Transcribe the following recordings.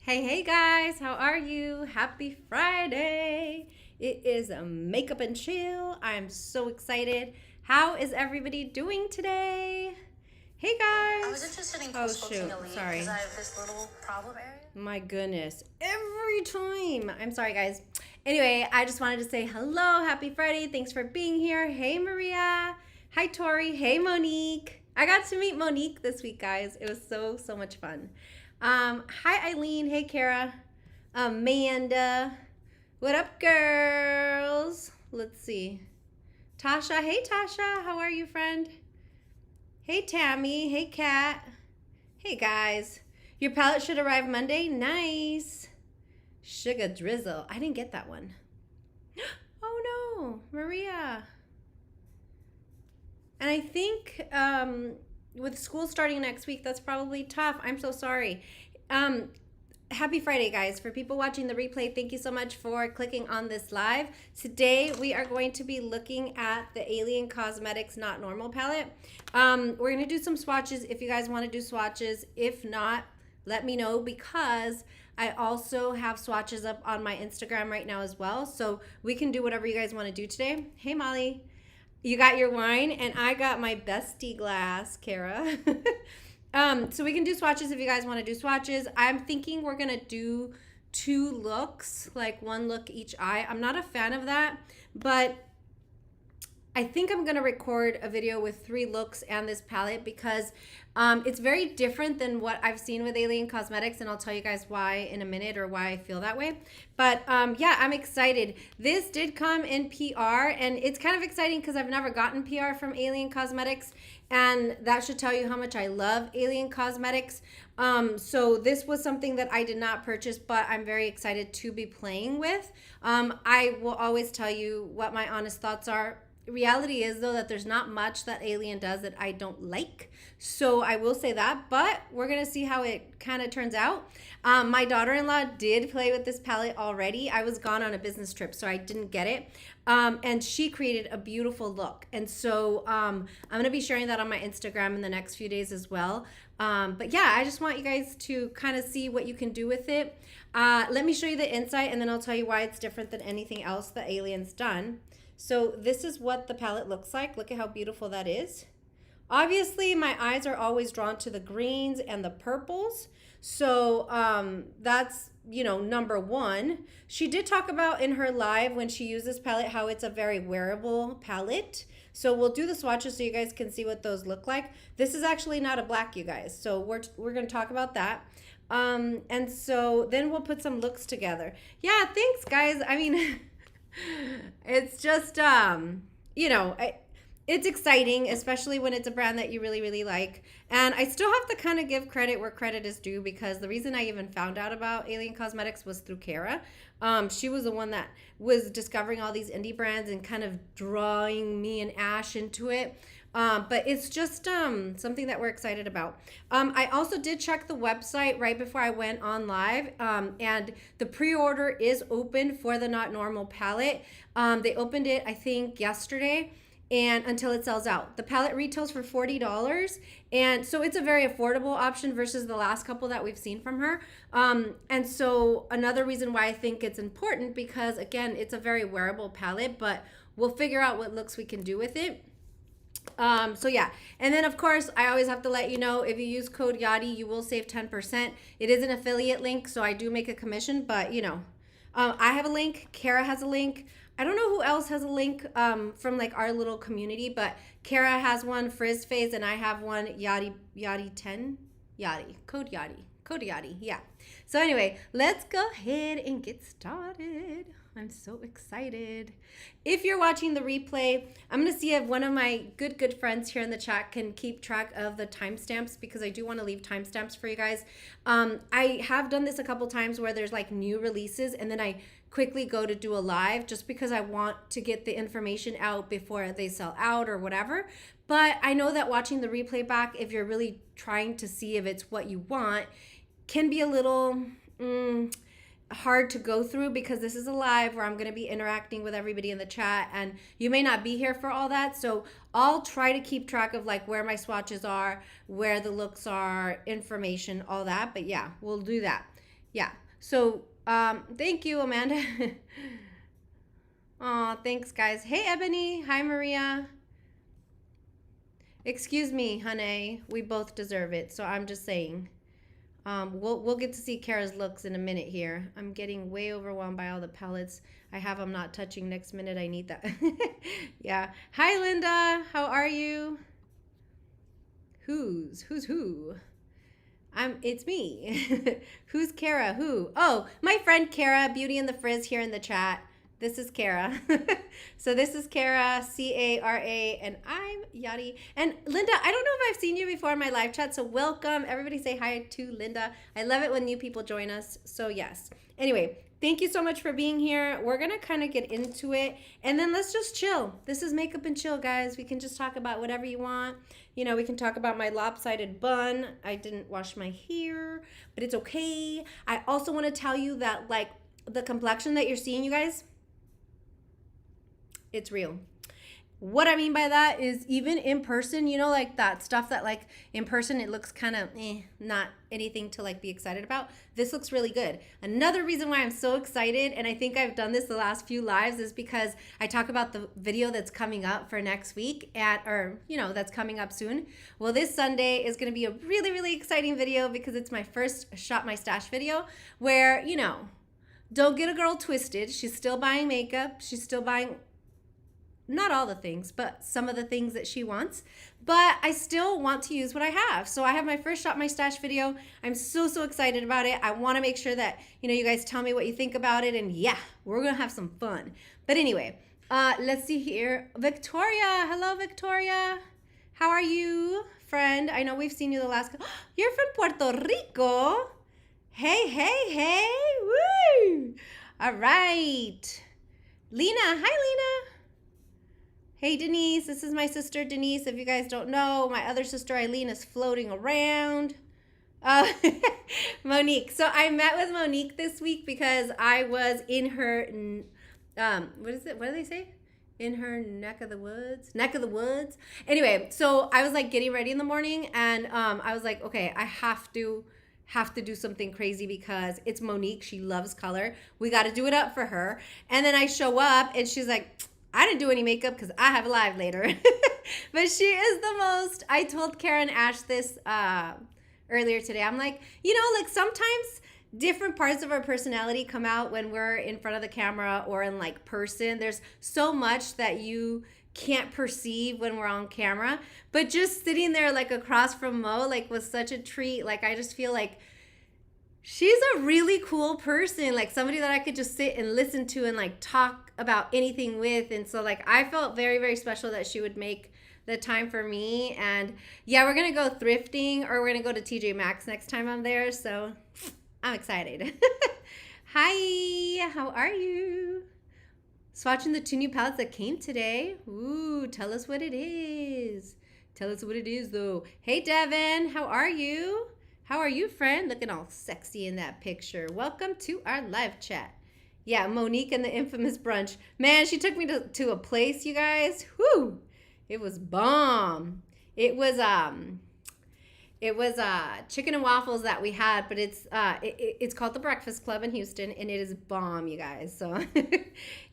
Hey guys, how are you? Happy Friday. It is a makeup and chill. I'm so excited. How is everybody doing today? Hey I guys. was interested in Oh sculpting shoot, a leaf sorry. because I have this little problem area. My goodness. Every time. I'm sorry guys. Anyway, I just wanted to say hello. Happy Friday. Thanks for being here. Hey Maria. Hi Tori. Hey Monique. I got to meet Monique this week, guys. It was so much fun. Hi Eileen. Hey Kara. Amanda. What up, girls? Let's see. Tasha. Hey Tasha. How are you, friend? Hey Tammy. Hey Kat. Hey guys. Your palette should arrive Monday. Nice. Sugar drizzle. I didn't get that one. Oh no, Maria. And I think with school starting next week, that's probably tough. I'm so sorry. Happy Friday, guys. For people watching the replay, thank you so much for clicking on this live. Today, we are going to be looking at the Alien Cosmetics Not Normal palette. We're going to do some swatches if you guys want to do swatches. If not, let me know because I also have swatches up on my Instagram right now as well. So we can do whatever you guys want to do today. Hey, Molly. You got your wine, and I got my bestie glass, Kara. So we can do swatches if you guys want to do swatches. I'm thinking we're going to do 2 looks, like 1 look each eye. I'm not a fan of that, but I think I'm going to record a video with 3 looks and this palette because it's very different than what I've seen with Alien Cosmetics, and I'll tell you guys why in a minute or why I feel that way. But yeah, I'm excited. This did come in PR, and it's kind of exciting because I've never gotten PR from Alien Cosmetics, and that should tell you how much I love Alien Cosmetics. So this was something that I did not purchase, but I'm very excited to be playing with. I will always tell you what my honest thoughts are. Reality is though that there's not much that Alien does that I don't like, so I will say that, but we're gonna see how it kind of turns out. My daughter-in-law did play with this palette already. I was gone on a business trip, so I didn't get it, and she created a beautiful look, and so I'm gonna be sharing that on my Instagram in the next few days as well. But yeah, I just want you guys to kind of see what you can do with it. Let me show you the inside, and then I'll tell you why it's different than anything else that Alien's done. So this is what the palette looks like. Look at how beautiful that is. Obviously, my eyes are always drawn to the greens and the purples. So that's, you know, number 1. She did talk about in her live when she used this palette how it's a very wearable palette. So we'll do the swatches so you guys can see what those look like. This is actually not a black, you guys. So we're going to talk about that. And so then we'll put some looks together. Yeah, thanks, guys. I mean... It's just it's exciting, especially when it's a brand that you really like. And I still have to kind of give credit where credit is due because the reason I even found out about Alien Cosmetics was through Kara. She was the one that was discovering all these indie brands and kind of drawing me and Ash into it. But it's just something that we're excited about. I also did check the website right before I went on live, and the pre-order is open for the Not Normal palette. They opened it, I think, yesterday, and until it sells out. The palette retails for $40, and so it's a very affordable option versus the last couple that we've seen from her. And so another reason why I think it's important because, again, it's a very wearable palette, but we'll figure out what looks we can do with it. So yeah, and then of course I always have to let you know if you use code Yadi you will save 10%. It is an affiliate link, so I do make a commission, but you know, I have a link, Kara has a link. I don't know who else has a link from like our little community, but Kara has one, Frizz Phase, and I have one, Yadi 10, code Yadi, yeah. So anyway, let's go ahead and get started. I'm so excited. If you're watching the replay, I'm going to see if one of my good friends here in the chat can keep track of the timestamps because I do want to leave timestamps for you guys. I have done this a couple times where there's like new releases and then I quickly go to do a live just because I want to get the information out before they sell out or whatever. But I know that watching the replay back, if you're really trying to see if it's what you want, can be a little... hard to go through because this is a live where I'm going to be interacting with everybody in the chat and you may not be here for all that. So I'll try to keep track of like where my swatches are, where the looks are, information, all that. But yeah, we'll do that. Yeah. So thank you, Amanda. Aw, thanks, guys. Hey, Ebony. Hi, Maria. Excuse me, honey. We both deserve it. So I'm just saying. We'll get to see Kara's looks in a minute here. I'm getting way overwhelmed by all the palettes I have. I'm not touching next minute. I need that. Yeah. Hi, Linda. How are you? Who's who? It's me. Who's Kara? Who? Oh, my friend Kara, Beauty and the Frizz here in the chat. This is Kara. So this is Kara, Cara, and I'm Yadi. And Linda, I don't know if I've seen you before in my live chat, so welcome. Everybody say hi to Linda. I love it when new people join us, so yes. Anyway, thank you so much for being here. We're going to kind of get into it, and then let's just chill. This is Makeup and Chill, guys. We can just talk about whatever you want. You know, we can talk about my lopsided bun. I didn't wash my hair, but it's okay. I also want to tell you that, like, the complexion that you're seeing, you guys, it's real. What I mean by that is even in person, you know, like that stuff that like in person, it looks kind of not anything to like be excited about. This looks really good. Another reason why I'm so excited, and I think I've done this the last few lives, is because I talk about the video that's coming up for next week that's coming up soon. Well, this Sunday is going to be a really, really exciting video because it's my first Shop My Stash video where, you know, don't get a girl twisted. She's still buying makeup. She's still buying not all the things, but some of the things that she wants. But I still want to use what I have. So I have my first Shop My Stash video. I'm so excited about it. I want to make sure that, you know, you guys tell me what you think about it. And yeah, we're going to have some fun. But anyway, let's see here. Victoria. Hello, Victoria. How are you, friend? I know we've seen you the last... You're from Puerto Rico. Hey. Woo. All right. Lena. Hi, Lena. Hey, Denise. This is my sister, Denise. If you guys don't know, my other sister, Eileen, is floating around. Monique. So I met with Monique this week because I was in her, what is it? What do they say? In her neck of the woods? Neck of the woods. Anyway, so I was like getting ready in the morning and I was like, okay, I have to do something crazy because it's Monique. She loves color. We got to do it up for her. And then I show up and she's like, I didn't do any makeup because I have a live later. But she is the most. I told Karen Ash this earlier today. I'm like, you know, like sometimes different parts of our personality come out when we're in front of the camera or in like person. There's so much that you can't perceive when we're on camera. But just sitting there like across from Mo like was such a treat. Like I just feel like she's a really cool person, like somebody that I could just sit and listen to and like talk about anything with. And so like I felt very special that she would make the time for me. And yeah, we're gonna go thrifting or we're gonna go to TJ Maxx next time I'm there, so I'm excited. Hi, how are you? Swatching the 2 new palettes that came today. Ooh, tell us what it is. Tell us what it is though. Hey Devin, how are you? How are you, friend? Looking all sexy in that picture. Welcome to our live chat. Yeah, Monique and the infamous brunch. Man, she took me to a place, you guys. Whoo! It was bomb. It was chicken and waffles that we had, but it's called the Breakfast Club in Houston, and it is bomb, you guys. So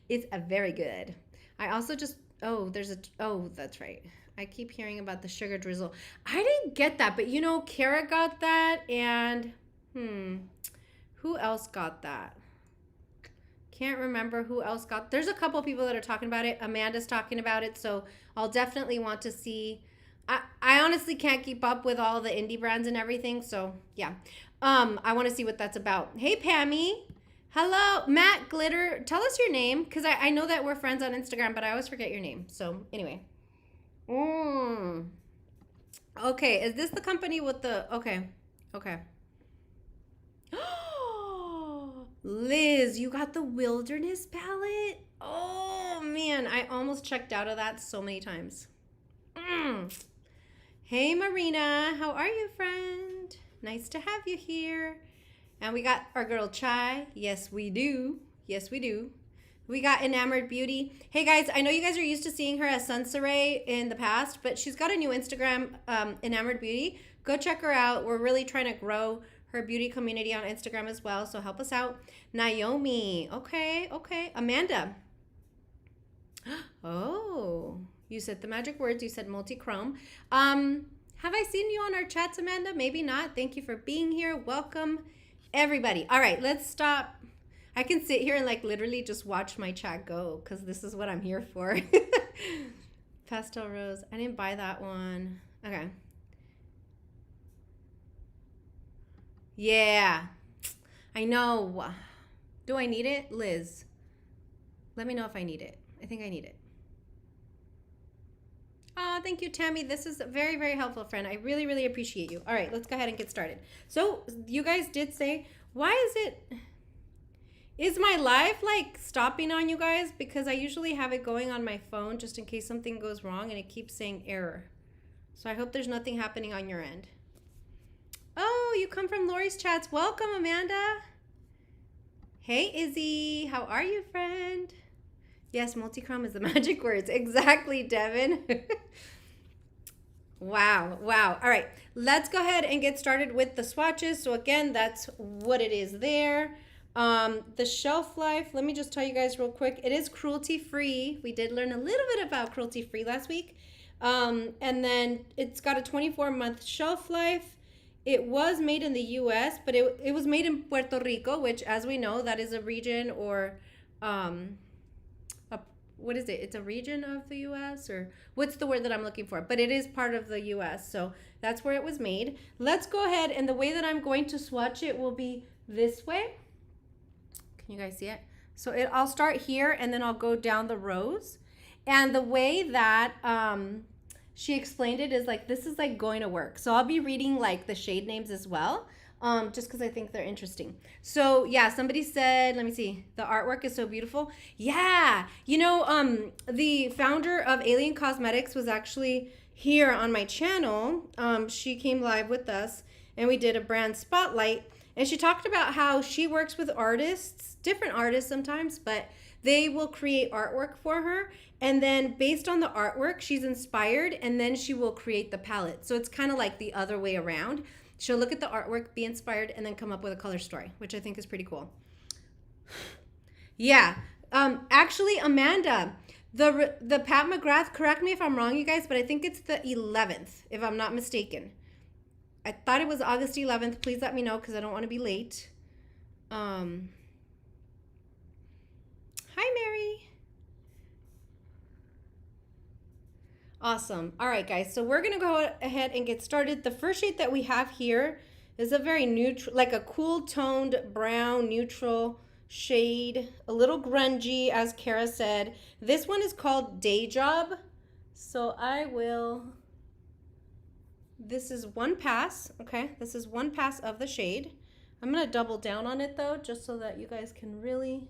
it's a very good. I also just that's right. I keep hearing about the sugar drizzle. I didn't get that, but you know, Kara got that, and who else got that? Can't remember who else got. There's a couple people that are talking about it. Amanda's talking about it, so I'll definitely want to see. I honestly can't keep up with all the indie brands and everything, so yeah. I want to see what that's about. Hey, Pammy. Hello, Matt Glitter. Tell us your name, because I know that we're friends on Instagram, but I always forget your name. So anyway. Okay, is this the company with the... Okay. Liz, you got the Wilderness palette? Oh, man, I almost checked out of that so many times. Hey, Marina, how are you, friend? Nice to have you here. And we got our girl Chai. Yes, we do. We got Enamored Beauty. Hey guys, I know you guys are used to seeing her as Sunsaray in the past, but she's got a new Instagram, Enamored Beauty. Go check her out. We're really trying to grow her beauty community on Instagram as well. So help us out. Naomi. Okay. Amanda. Oh, you said the magic words. You said multi-chrome. Have I seen you on our chats, Amanda? Maybe not. Thank you for being here. Welcome, everybody. All right, let's stop. I can sit here and like literally just watch my chat go because this is what I'm here for. Pastel rose. I didn't buy that one. Okay. Yeah, I know. Do I need it? Liz, let me know if I need it. I think I need it. Oh, thank you, Tammy. This is a very, very helpful, friend. I really, really appreciate you. All right, let's go ahead and get started. So you guys did say, is my live like stopping on you guys? Because I usually have it going on my phone just in case something goes wrong and it keeps saying error. So I hope there's nothing happening on your end. Oh, you come from Lori's chats. Welcome, Amanda. Hey, Izzy. How are you, friend? Yes, multi-chrome is the magic words. Exactly, Devin. Wow. All right, let's go ahead and get started with the swatches. So again, that's what it is there. The shelf life, let me just tell you guys real quick. It is cruelty-free. We did learn a little bit about cruelty-free last week. And then it's got a 24-month shelf life. It was made in the U.S., but it was made in Puerto Rico, which, as we know, that is a region or... what is it? It's a region of the U.S. or what's the word that I'm looking for? But it is part of the U.S. So that's where it was made. Let's go ahead. And the way that I'm going to swatch it will be this way. Can you guys see it? So I'll start here and then I'll go down the rows. And the way that she explained it is like, this is like going to work. So I'll be reading like the shade names as well. Just because I think they're interesting. So yeah, somebody said, let me see, the artwork is so beautiful. Yeah, you know, the founder of Alien Cosmetics was actually here on my channel. She came live with us and we did a brand spotlight. And she talked about how she works with artists, different artists sometimes, but they will create artwork for her. And then based on the artwork, she's inspired and then she will create the palette. So it's kind of like the other way around. She'll look at the artwork, be inspired, and then come up with a color story, which I think is pretty cool. Yeah. Actually, Amanda, the Pat McGrath, correct me if I'm wrong, you guys, but I think it's the 11th, if I'm not mistaken. I thought it was August 11th. Please let me know because I don't want to be late. Hi, Mary. Awesome. All right, guys. So we're going to go ahead and get started. The first shade that we have here is a very neutral, like a cool toned brown neutral shade, a little grungy, as Kara said. This one is called Day Job. So this is one pass. Okay. This is one pass of the shade. I'm going to double down on it though, just so that you guys can really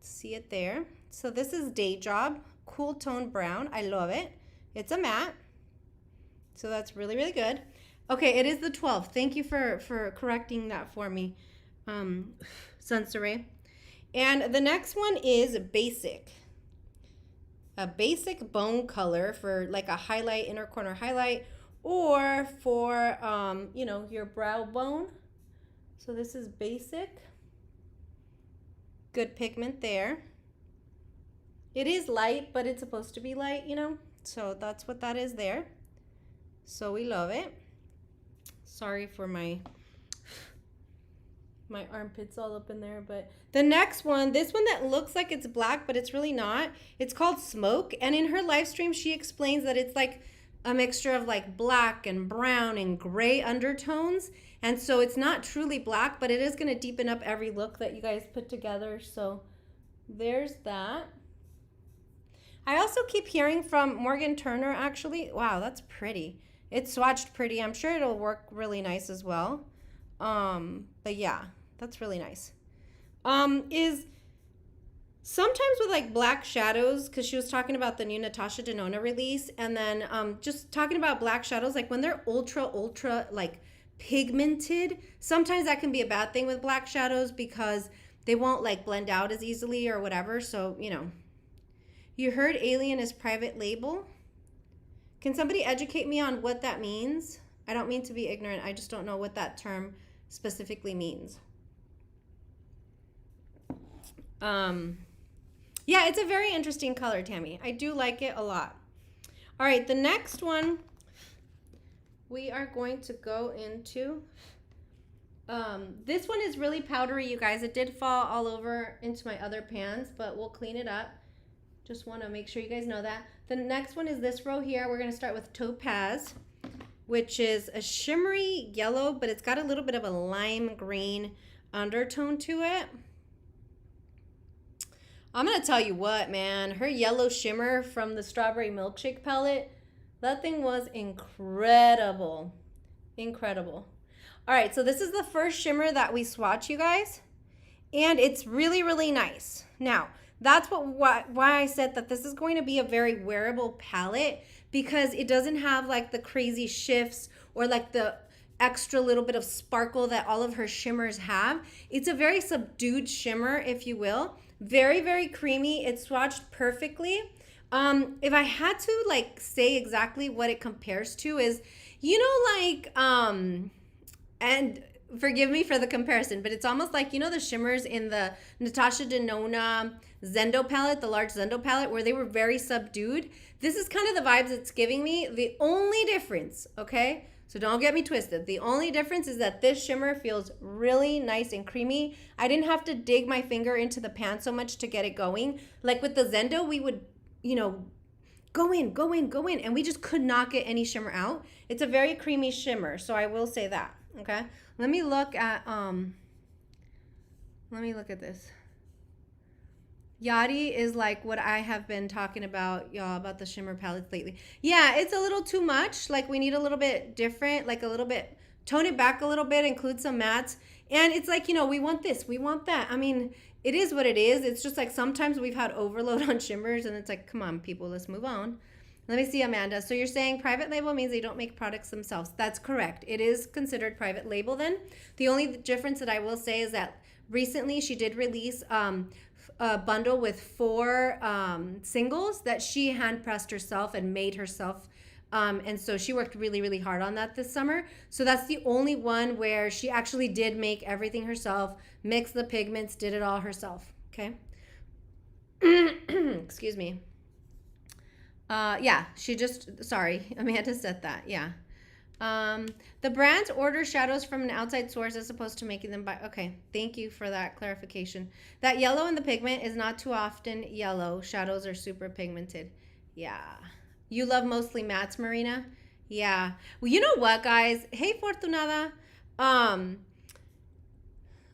see it there. So this is Day Job. Cool tone brown. I love it. It's a matte. So that's really, really good. Okay, it is the 12th. Thank you for correcting that for me, Sunsaray. And the next one is Basic. A basic bone color for like a highlight, inner corner highlight, or for, you know, your brow bone. So this is Basic. Good pigment there. It is light, but it's supposed to be light, you know? So that's what that is there. So we love it. Sorry for my armpits all up in there, but the next one, this one that looks like it's black, but it's really not. It's called Smoke, and in her live stream, she explains that it's like a mixture of like black and brown and gray undertones, and so it's not truly black, but it is going to deepen up every look that you guys put together. So there's that. I also keep hearing from Morgan Turner, actually. Wow, that's pretty. It's swatched pretty. I'm sure it'll work really nice as well. But yeah, that's really nice. Is sometimes with like black shadows, because she was talking about the new Natasha Denona release, and then just talking about black shadows, like when they're ultra like pigmented, sometimes that can be a bad thing with black shadows because they won't like blend out as easily or whatever. So, you know. You heard Alien is private label? Can somebody educate me on what that means? I don't mean to be ignorant. I just don't know what that term specifically means. Yeah, it's a very interesting color, Tammy. I do like it a lot. All right, the next one we are going to go into. This one is really powdery, you guys. It did fall all over into my other pans, but we'll clean it up. Just want to make sure you guys know that. The next one is this row here. We're going to start with Topaz, which is a shimmery yellow, but it's got a little bit of a lime green undertone to it. I'm going to tell you what, man. Her yellow shimmer from the Strawberry Milkshake palette, that thing was incredible. Incredible. All right, so this is the first shimmer that we swatch, you guys. And it's really, really nice. Now, that's why I said that this is going to be a very wearable palette, because it doesn't have like the crazy shifts or like the extra little bit of sparkle that all of her shimmers have. It's a very subdued shimmer, if you will. Very, very creamy. It's swatched perfectly. If I had to like say exactly what it compares to is, you know, like, and forgive me for the comparison, but it's almost like, you know, the shimmers in the Natasha Denona Zendo palette, the large Zendo palette, where they were very subdued. This is kind of the vibes it's giving me. The only difference, okay? So don't get me twisted. The only difference is that this shimmer feels really nice and creamy. I didn't have to dig my finger into the pan so much to get it going. Like with the Zendo, we would, you know, go in, and we just could not get any shimmer out. It's a very creamy shimmer, so I will say that, okay? Let me look at this. Yadi is like what I have been talking about, y'all, about the shimmer palettes lately. Yeah, it's a little too much. Like, we need a little bit different, like a little bit, tone it back a little bit, include some mattes. And it's like, you know, we want this, we want that. I mean, it is what it is. It's just like sometimes we've had overload on shimmers, and it's like, come on, people, let's move on. Let me see, Amanda. So you're saying private label means they don't make products themselves. That's correct. It is considered private label then. The only difference that I will say is that recently she did release a bundle with 4 singles that she hand pressed herself and made herself. And so she worked really, really hard on that this summer. So that's the only one where she actually did make everything herself, mix the pigments, did it all herself. Okay. Excuse me. Yeah, she just, sorry, Amanda said that. Yeah. The brands order shadows from an outside source as opposed to making them by, okay, thank you for that clarification. That yellow in the pigment is not too often yellow. Shadows are super pigmented. Yeah. You love mostly mattes, Marina? Yeah. Well, you know what, guys? Hey, Fortunada.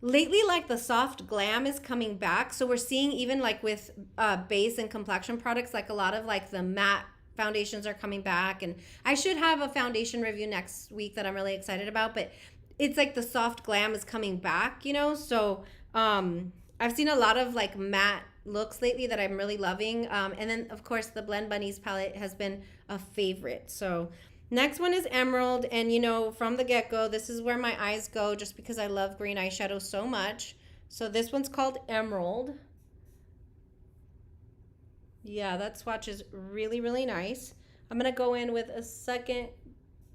Lately, like, the soft glam is coming back. So we're seeing, even like with base and complexion products, like a lot of like the matte foundations are coming back. And I should have a foundation review next week that I'm really excited about. But it's like the soft glam is coming back, you know? So I've seen a lot of like matte looks lately that I'm really loving. And then, of course, the Blend Bunnies palette has been a favorite. So next one is Emerald, and you know, from the get-go, this is where my eyes go just because I love green eyeshadow so much. So this one's called Emerald. Yeah, that swatch is really, really nice. I'm going to go in with a second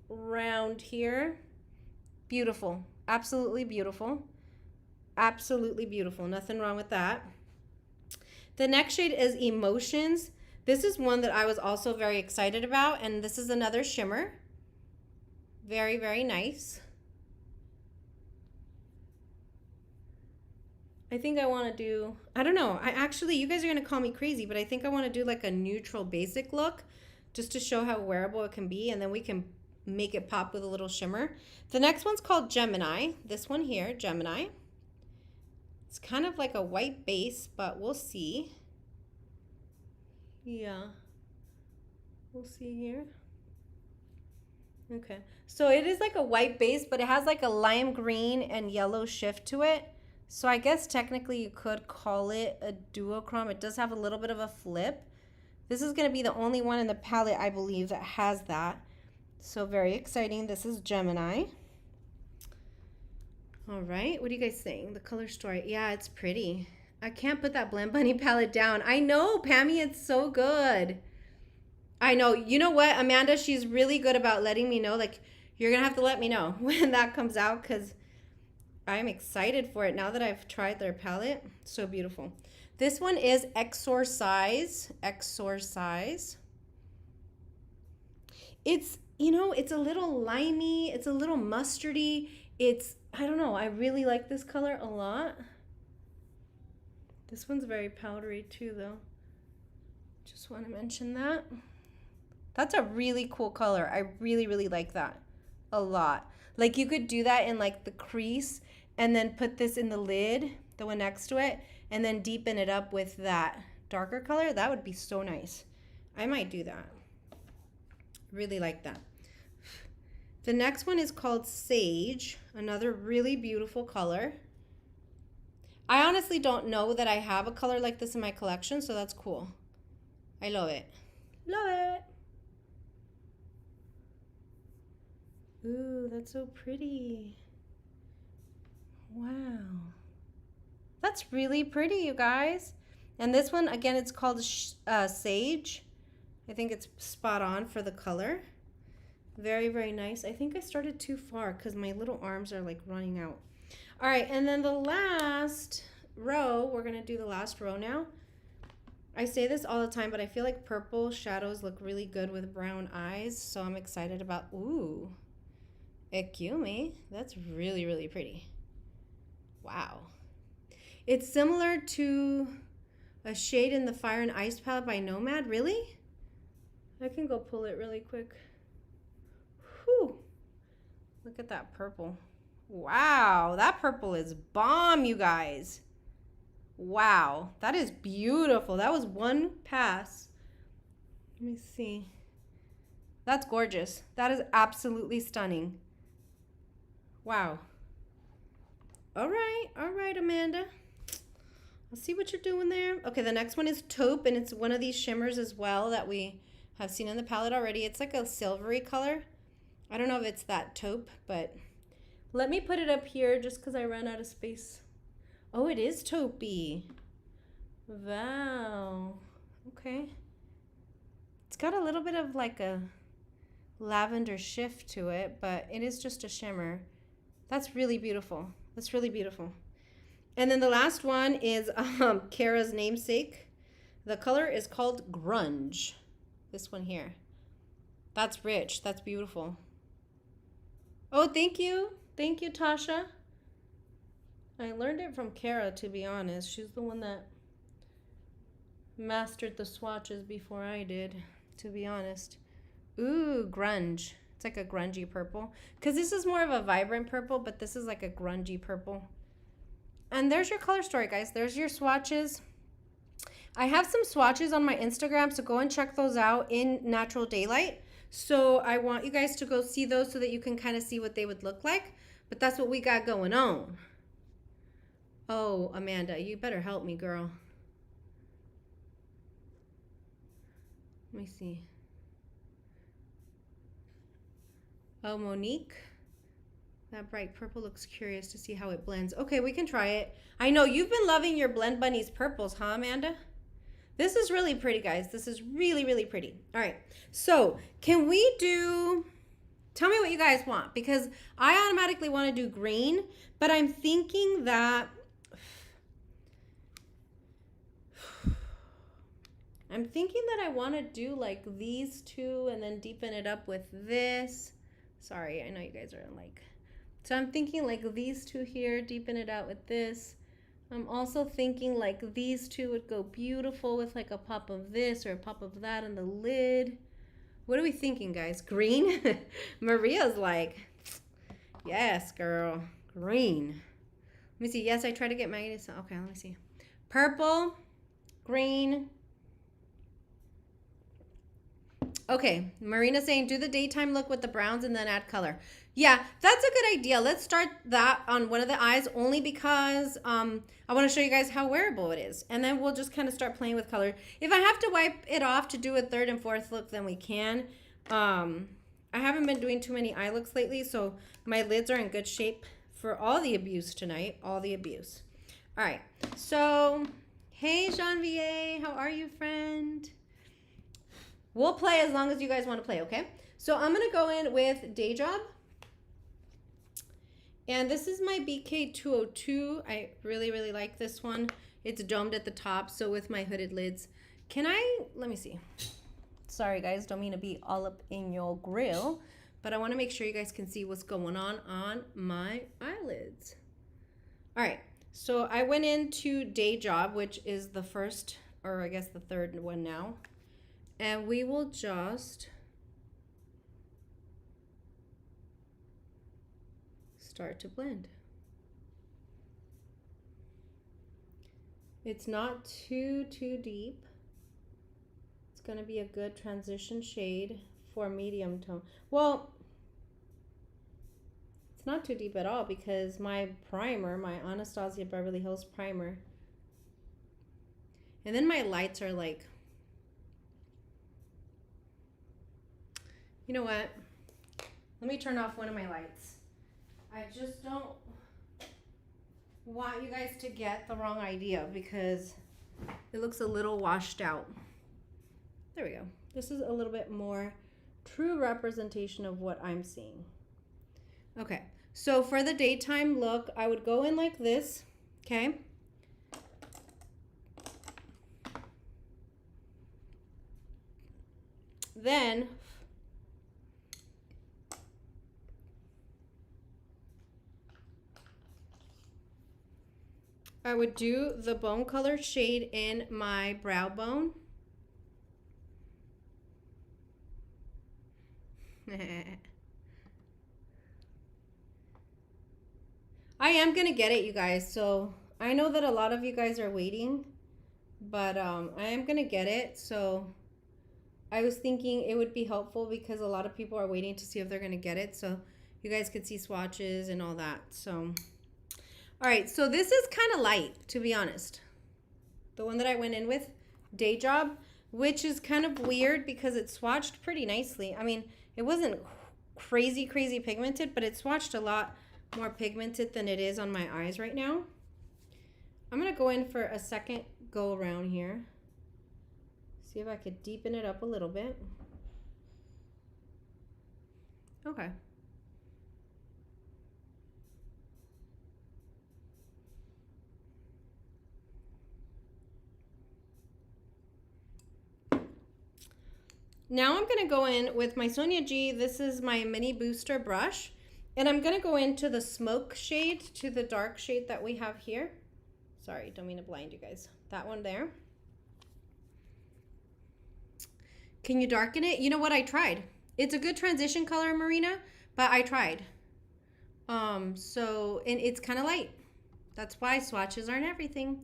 round here. Beautiful. Absolutely beautiful. Absolutely beautiful. Nothing wrong with that. The next shade is Emotions. This is one that I was also very excited about, and this is another shimmer. Very, very nice. I think I want to do, I don't know, you guys are going to call me crazy, but I think I want to do like a neutral basic look just to show how wearable it can be, and then we can make it pop with a little shimmer. The next one's called Gemini. This one here, Gemini. It's kind of like a white base, but we'll see. Yeah, we'll see here. Okay, so it is like a white base, but it has like a lime green and yellow shift to it. So I guess technically you could call it a duochrome. It does have a little bit of a flip. This is going to be the only one in the palette, I believe, that has that. So very exciting. This is Gemini. All right, what do you guys think? The color story. Yeah, it's pretty. I can't put that Blend Bunny palette down. I know, Pammy, it's so good. I know. You know what, Amanda? She's really good about letting me know. Like, you're going to have to let me know when that comes out, because I'm excited for it now that I've tried their palette. So beautiful. This one is Exorcise. Exorcise. It's, you know, it's a little limey. It's a little mustardy. It's, I don't know. I really like this color a lot. This one's very powdery too, though. Just want to mention that. That's a really cool color. I really, really like that a lot. Like you could do that in like the crease and then put this in the lid, the one next to it, and then deepen it up with that darker color. That would be so nice. I might do that. Really like that. The next one is called Sage, another really beautiful color. I honestly don't know that I have a color like this in my collection, so that's cool. I love it. Love it. Ooh, that's so pretty. Wow. That's really pretty, you guys. And this one, again, it's called Sage. I think it's spot on for the color. Very, very nice. I think I started too far because my little arms are like running out. All right, and then the last row, we're going to do the last row now. I say this all the time, but I feel like purple shadows look really good with brown eyes, so I'm excited about, ooh, Ekumi. That's really, really pretty. Wow. It's similar to a shade in the Fire and Ice palette by Nomad. Really? I can go pull it really quick. Whew. Look at that purple. Wow, that purple is bomb, you guys. Wow, that is beautiful. That was one pass. Let me see. That's gorgeous. That is absolutely stunning. Wow. All right, Amanda. I'll see what you're doing there. Okay, the next one is Taupe, and it's one of these shimmers as well that we have seen in the palette already. It's like a silvery color. I don't know if it's that Taupe, but let me put it up here just because I ran out of space. Oh, it is taupey. Wow. Okay. It's got a little bit of like a lavender shift to it, but it is just a shimmer. That's really beautiful. That's really beautiful. And then the last one is Kara's namesake. The color is called Grunge. This one here. That's rich. That's beautiful. Oh, thank you. Thank you, Tasha. I learned it from Kara, to be honest. She's the one that mastered the swatches before I did, to be honest. Ooh, grunge. It's like a grungy purple. Because this is more of a vibrant purple, but this is like a grungy purple. And there's your color story, guys. There's your swatches. I have some swatches on my Instagram, so go and check those out in natural daylight. So I want you guys to go see those so that you can kind of see what they would look like. But that's what we got going on. Oh, Amanda, you better help me, girl. Let me see. Oh, Monique. That bright purple looks curious to see how it blends. Okay, we can try it. I know you've been loving your Blend Bunnies purples, huh, Amanda? This is really pretty, guys. This is really, really pretty. All right, so can we do... Tell me what you guys want, because I automatically want to do green, but I'm thinking that... I want to do like these two and then deepen it up with this. Sorry, I know you guys are like... So I'm thinking like these two here, deepen it out with this. I'm also thinking like these two would go beautiful with like a pop of this or a pop of that in the lid. What are we thinking, guys? Green? Maria's like, yes, girl, green. Let me see. Yes, I tried to get Maggie to... Okay, let me see. Purple, green. Okay, Marina's saying do the daytime look with the browns and then add color. Yeah, that's a good idea. Let's start that on one of the eyes only because I want to show you guys how wearable it is. And then we'll just kind of start playing with color. If I have to wipe it off to do a third and fourth look, then we can. I haven't been doing too many eye looks lately, so my lids are in good shape for all the abuse tonight. All the abuse. All right, so hey, Janvier, how are you, friend? We'll play as long as you guys want to play, okay? So I'm going to go in with Day Job. And this is my BK202. I really, really like this one. It's domed at the top, so with my hooded lids. Let me see. Sorry guys, don't mean to be all up in your grill, but I want to make sure you guys can see what's going on my eyelids. All right, so I went into Day Job, which is the first, or I guess the third one now. And we will just start to blend. It's not too deep. It's gonna be a good transition shade for medium tone. Well, it's not too deep at all because my primer, my Anastasia Beverly Hills primer, and then my lights are like, you know what? Let me turn off one of my lights. I just don't want you guys to get the wrong idea because it looks a little washed out. There we go. This is a little bit more true representation of what I'm seeing. Okay, so for the daytime look, I would go in like this, okay? Then I would do the bone color shade in my brow bone. I am gonna get it, you guys, so I know that a lot of you guys are waiting, but I am gonna get it. So I was thinking it would be helpful because a lot of people are waiting to see if they're gonna get it, so you guys could see swatches and all that. So all right, so this is kind of light, to be honest. The one that I went in with, Day Job, which is kind of weird because it swatched pretty nicely. I mean, it wasn't crazy pigmented, but it swatched a lot more pigmented than it is on my eyes right now. I'm gonna go in for a second go around here. See if I could deepen it up a little bit. Okay. Now I'm going to go in with my Sonia G. This is my mini booster brush. And I'm going to go into the smoke shade, to the dark shade that we have here. Sorry, don't mean to blind you guys. That one there. Can you darken it? You know what? I tried. It's a good transition color, Marina, but I tried. And it's kind of light. That's why swatches aren't everything.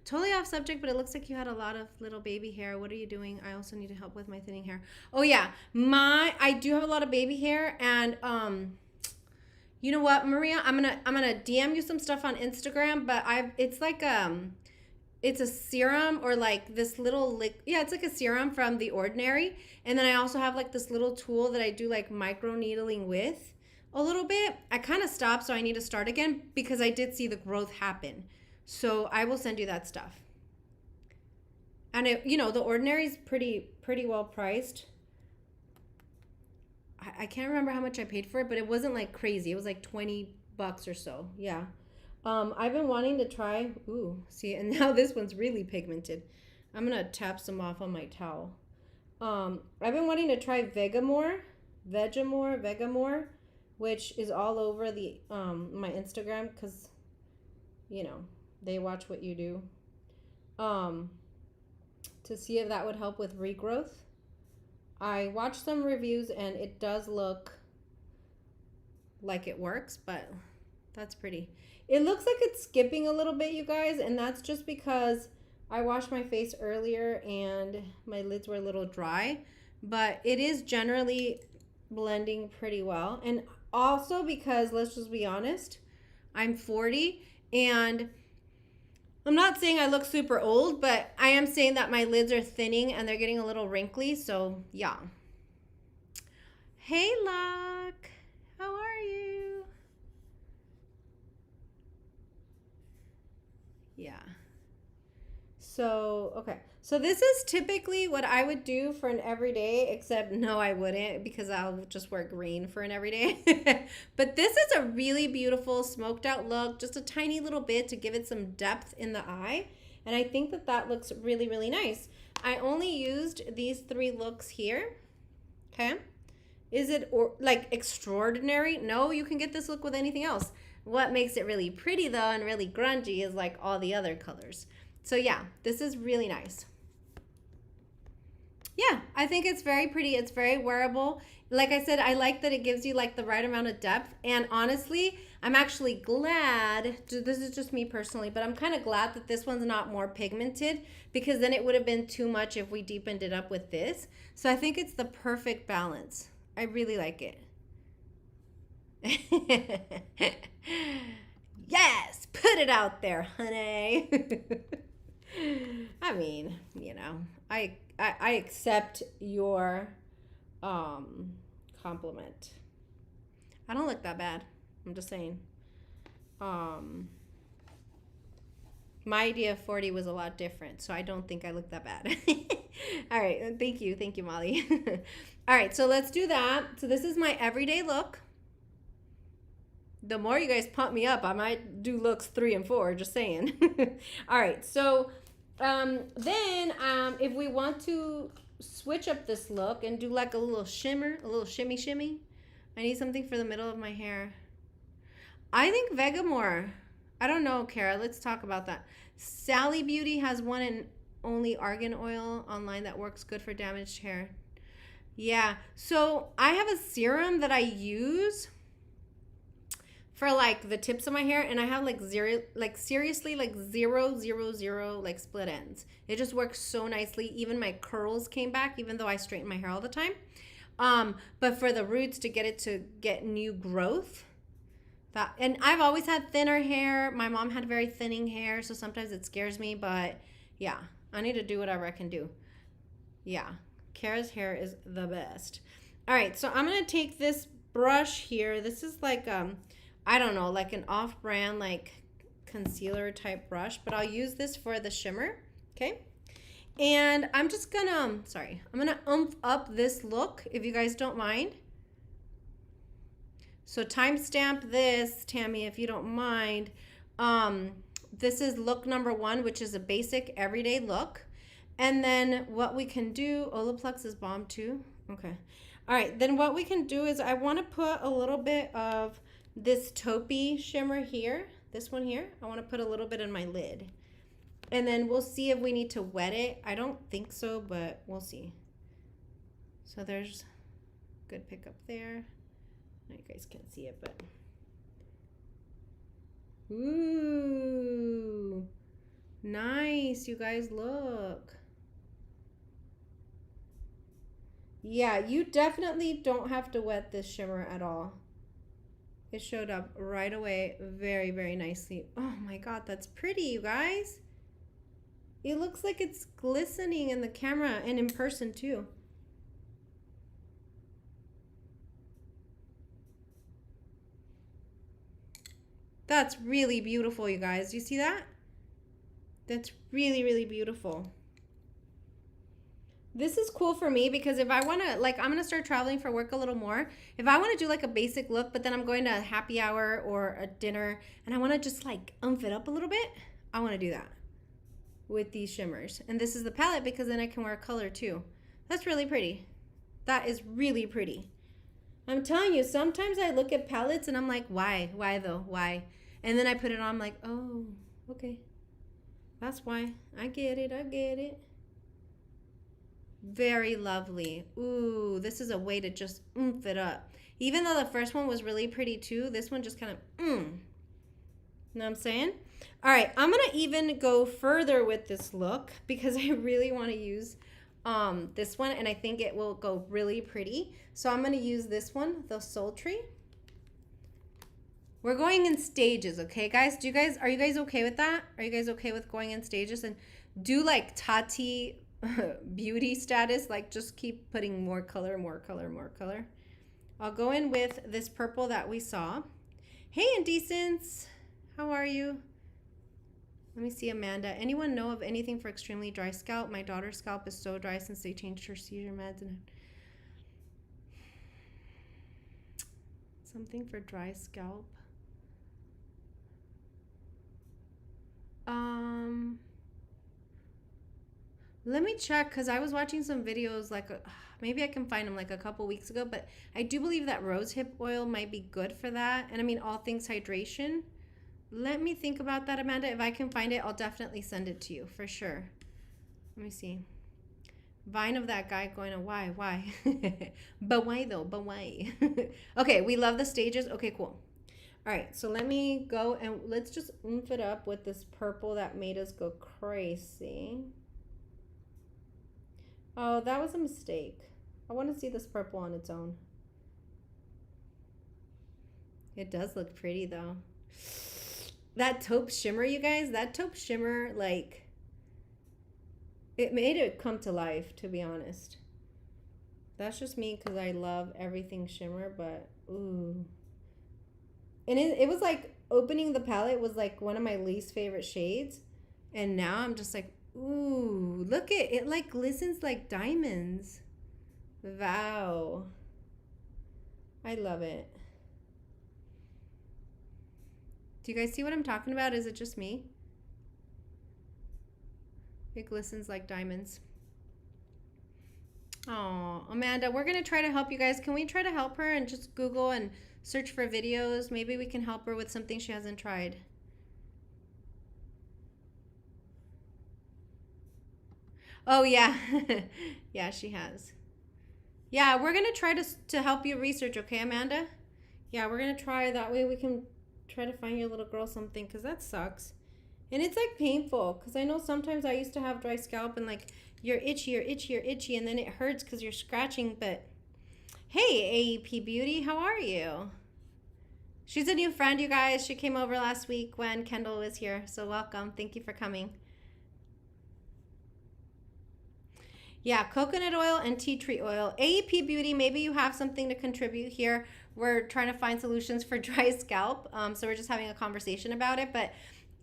Totally off subject, but it looks like you had a lot of little baby hair. What are you doing? I also need help with my thinning hair. Oh yeah, I do have a lot of baby hair, and you know what, Maria? I'm gonna DM you some stuff on Instagram, but it's like it's a serum or like this little it's like a serum from The Ordinary, and then I also have like this little tool that I do like micro needling with a little bit. I kind of stopped, so I need to start again because I did see the growth happen. So I will send you that stuff. And The Ordinary is pretty well priced. I can't remember how much I paid for it, but it wasn't like crazy. It was like $20 or so. Yeah. I've been wanting to try. Ooh, see, and now this one's really pigmented. I'm gonna tap some off on my towel. I've been wanting to try Vegamore, which is all over the my Instagram because they watch what you do, to see if that would help with regrowth. I watched some reviews and it does look like it works, but that's pretty. It looks like it's skipping a little bit, you guys, and that's just because I washed my face earlier and my lids were a little dry, but it is generally blending pretty well. And also because, let's just be honest, I'm 40 and I'm not saying I look super old, but I am saying that my lids are thinning and they're getting a little wrinkly, so yeah. Hey, Luck. How are you? Yeah. So, okay. So this is typically what I would do for an everyday, except no, I wouldn't because I'll just wear green for an everyday. But this is a really beautiful smoked out look, just a tiny little bit to give it some depth in the eye. And I think that that looks really, really nice. I only used these 3 looks here. Okay. Is it like extraordinary? No, you can get this look with anything else. What makes it really pretty though and really grungy is like all the other colors. So yeah, this is really nice. Yeah, I think it's very pretty. It's very wearable. Like I said, I like that it gives you like the right amount of depth. And honestly, I'm actually glad, this is just me personally, but I'm kind of glad that this one's not more pigmented because then it would have been too much if we deepened it up with this. So I think it's the perfect balance. I really like it. Yes, put it out there, honey. I mean, you know, I accept your compliment. I don't look that bad. I'm just saying. My idea of 40 was a lot different, so I don't think I look that bad. All right, thank you, Molly. All right, so let's do that. So this is my everyday look. The more you guys pump me up, I might do looks 3 and 4, just saying. All right, so then if we want to switch up this look and do like a little shimmer, a little shimmy, I need something for the middle of my hair. I think Vegamore. I don't know, Kara. Let's talk about that. Sally Beauty has one and only argan oil online that works good for damaged hair. Yeah, so I have a serum that I use for like the tips of my hair, and I have like seriously like 0, 0, 0 like split ends. It just works so nicely. Even my curls came back, even though I straighten my hair all the time. But for the roots to get it to get new growth, that, and I've always had thinner hair. My mom had very thinning hair, so sometimes it scares me. But yeah, I need to do whatever I can do. Yeah, Kara's hair is the best. All right, so I'm gonna take this brush here. This is like I don't know, like an off-brand like concealer type brush, but I'll use this for the shimmer. Okay, and I'm just gonna I'm gonna oomph up this look if you guys don't mind. So timestamp this, Tammy, if you don't mind. This is look number 1, which is a basic everyday look. And then what we can do, Olaplex is bomb too. Okay. All right, then what we can do is I want to put a little bit of this Taupe shimmer here, this one here. I want to put a little bit in my lid. And then we'll see if we need to wet it. I don't think so, but we'll see. So there's good pickup there. You guys can't see it, but ooh, nice. You guys, look. Yeah, you definitely don't have to wet this shimmer at all. It showed up right away very, very nicely. Oh my God, that's pretty, you guys. It looks like it's glistening in the camera and in person too. That's really beautiful, you guys. You see that? That's really, really beautiful. This is cool for me because if I want to, like, I'm going to start traveling for work a little more. If I want to do like a basic look, but then I'm going to a happy hour or a dinner and I want to just like oomph it up a little bit, I want to do that with these shimmers. And this is the palette because then I can wear color too. That's really pretty. That is really pretty. I'm telling you, sometimes I look at palettes and I'm like, why? Why though? Why? And then I put it on, I'm like, oh, okay. That's why. I get it. I get it. Very lovely. Ooh, this is a way to just oomph it up. Even though the first one was really pretty too, this one just kind of, you know what I'm saying? All right, I'm going to even go further with this look because I really want to use this one, and I think it will go really pretty. So I'm going to use this one, the Sultry. We're going in stages, okay, guys? Are you guys okay with that? Are you guys okay with going in stages? And do like Tati beauty status, like just keep putting more color, more color, more color. I'll go in with this purple that we saw. Hey, Indecents, how are you? Let me see, Amanda. Anyone know of anything for extremely dry scalp? My daughter's scalp is so dry since they changed her seizure meds. And something for dry scalp. Let me check, because I was watching some videos like maybe I can find them like a couple weeks ago, but I do believe that rosehip oil might be good for that. And I mean, all things hydration. Let me think about that, Amanda. If I can find it, I'll definitely send it to you for sure. Let me see. Vine of that guy going to why? But why though? But why? Okay, we love the stages. Okay, cool. All right, so let me go and let's just oomph it up with this purple that made us go crazy. Oh, that was a mistake. I want to see this purple on its own. It does look pretty though. That taupe shimmer, you guys, that taupe shimmer, like, it made it come to life, to be honest. That's just me because I love everything shimmer, but ooh. And it was like opening the palette was like one of my least favorite shades. And now I'm just like, ooh, look at it, like glistens like diamonds. Wow. I love it. Do you guys see what I'm talking about? Is it just me? It glistens like diamonds. Oh, Amanda, we're going to try to help you guys. Can we try to help her and just Google and search for videos? Maybe we can help her with something she hasn't tried. Oh, yeah. Yeah, she has. Yeah, we're going to try to help you research, okay, Amanda? Yeah, we're going to try. That way we can try to find your little girl something, because that sucks. And it's like painful, because I know sometimes I used to have dry scalp and like you're itchy, and then it hurts because you're scratching. But hey, AEP Beauty, how are you? She's a new friend, you guys. She came over last week when Kendall was here, so welcome. Thank you for coming. Yeah, coconut oil and tea tree oil. AEP Beauty, maybe you have something to contribute here. We're trying to find solutions for dry scalp, so we're just having a conversation about it. But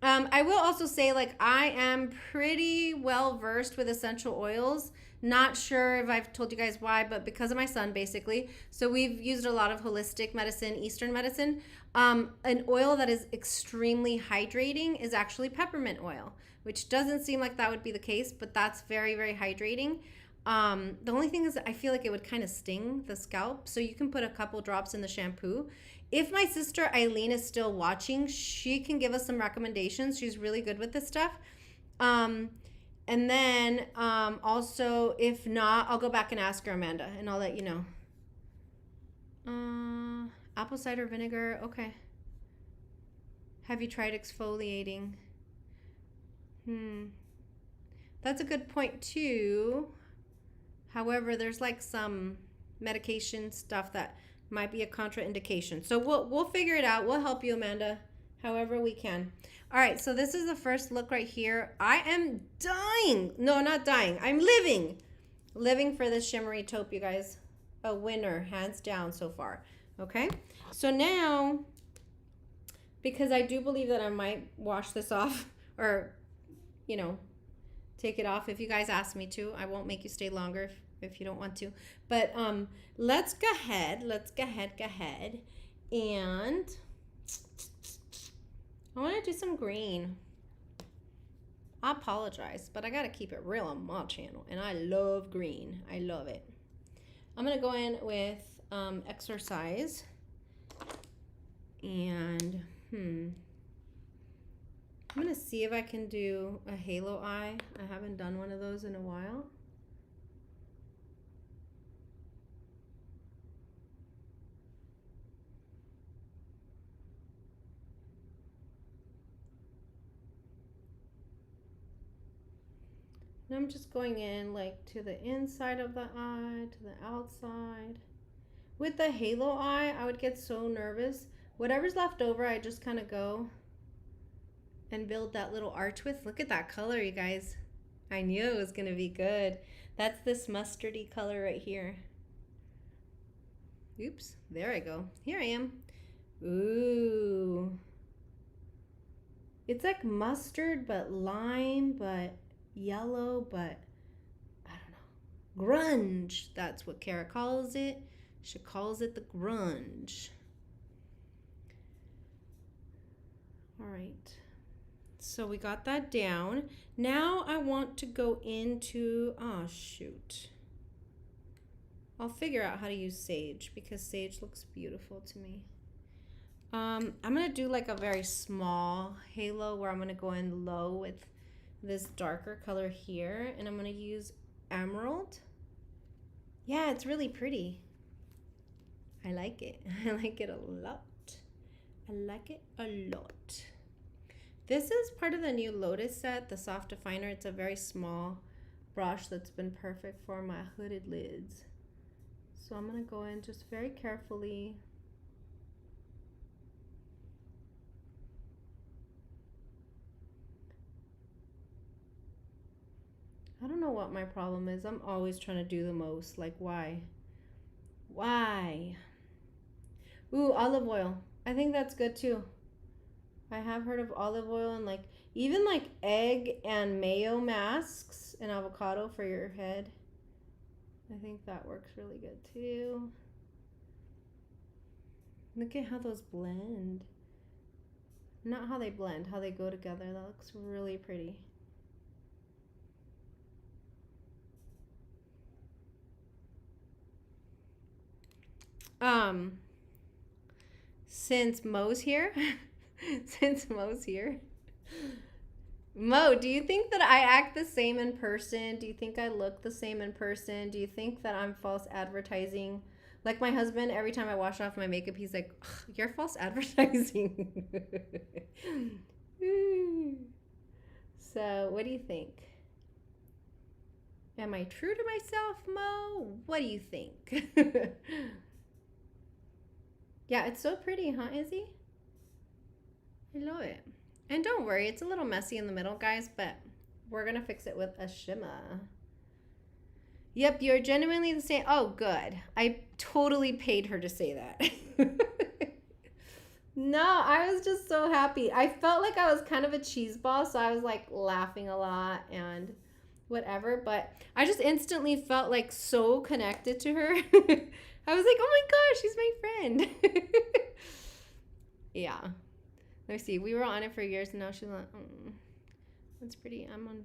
I will also say, like, I am pretty well versed with essential oils. Not sure if I've told you guys why, but because of my son, basically. So we've used a lot of holistic medicine, Eastern medicine. An oil that is extremely hydrating is actually peppermint oil, which doesn't seem like that would be the case, but that's very, very hydrating. The only thing is I feel like it would kind of sting the scalp. So you can put a couple drops in the shampoo. If my sister Eileen is still watching, she can give us some recommendations. She's really good with this stuff. And then also, if not, I'll go back and ask her, Amanda, and I'll let you know. Apple cider vinegar. Okay. Have you tried exfoliating? That's a good point too. However, there's like some medication stuff that might be a contraindication. So we'll figure it out. We'll help you, Amanda, however we can. All right, so this is the first look right here. I am dying. No, not dying. I'm living for this shimmery taupe, you guys. A winner, hands down so far. Okay, so now, because I do believe that I might wash this off or, you know, take it off if you guys ask me to. I won't make you stay longer if you don't want to. But let's go ahead. And I want to do some green. I apologize, but I got to keep it real on my channel. And I love green. I love it. I'm going to go in with Exercise. And, I'm going to see if I can do a halo eye. I haven't done one of those in a while. And I'm just going in like to the inside of the eye, to the outside. With the halo eye, I would get so nervous. Whatever's left over, I just kind of go and build that little arch with. Look at that color, you guys. I knew it was going to be good. That's this mustardy color right here. Oops, there I go. Here I am. Ooh. It's like mustard, but lime, but yellow, but I don't know. Grunge. That's what Kara calls it. She calls it the grunge. All right. So we got that down. Now I want to go into, oh shoot. I'll figure out how to use sage because sage looks beautiful to me. I'm going to do like a very small halo where I'm going to go in low with this darker color here. And I'm going to use emerald. Yeah, it's really pretty. I like it. I like it a lot. I like it a lot. This is part of the new Lotus set, the soft definer. It's a very small brush that's been perfect for my hooded lids. So I'm going to go in just very carefully. I don't know what my problem is. I'm always trying to do the most. Like, why? Why? Ooh, olive oil. I think that's good too. I have heard of olive oil and like even like egg and mayo masks and avocado for your head. I think that works really good too. Look at how those blend. Not how they blend, how they go together. That looks really pretty. Since Mo's here, Mo, do you think that I act the same in person? Do you think I look the same in person? Do you think that I'm false advertising? Like my husband, every time I wash off my makeup, he's like, you're false advertising. So, what do you think? Am I true to myself, Mo? What do you think? Yeah, it's so pretty, huh, Izzy? I love it. And don't worry, it's a little messy in the middle, guys, but we're going to fix it with a shimmer. Yep, you're genuinely the same. Oh, good. I totally paid her to say that. No, I was just so happy. I felt like I was kind of a cheese ball, so I was like laughing a lot and whatever, but I just instantly felt like so connected to her. I was like, oh my gosh, she's my friend. Yeah. Let me see. We were on it for years and now she's like, that's pretty. I'm on.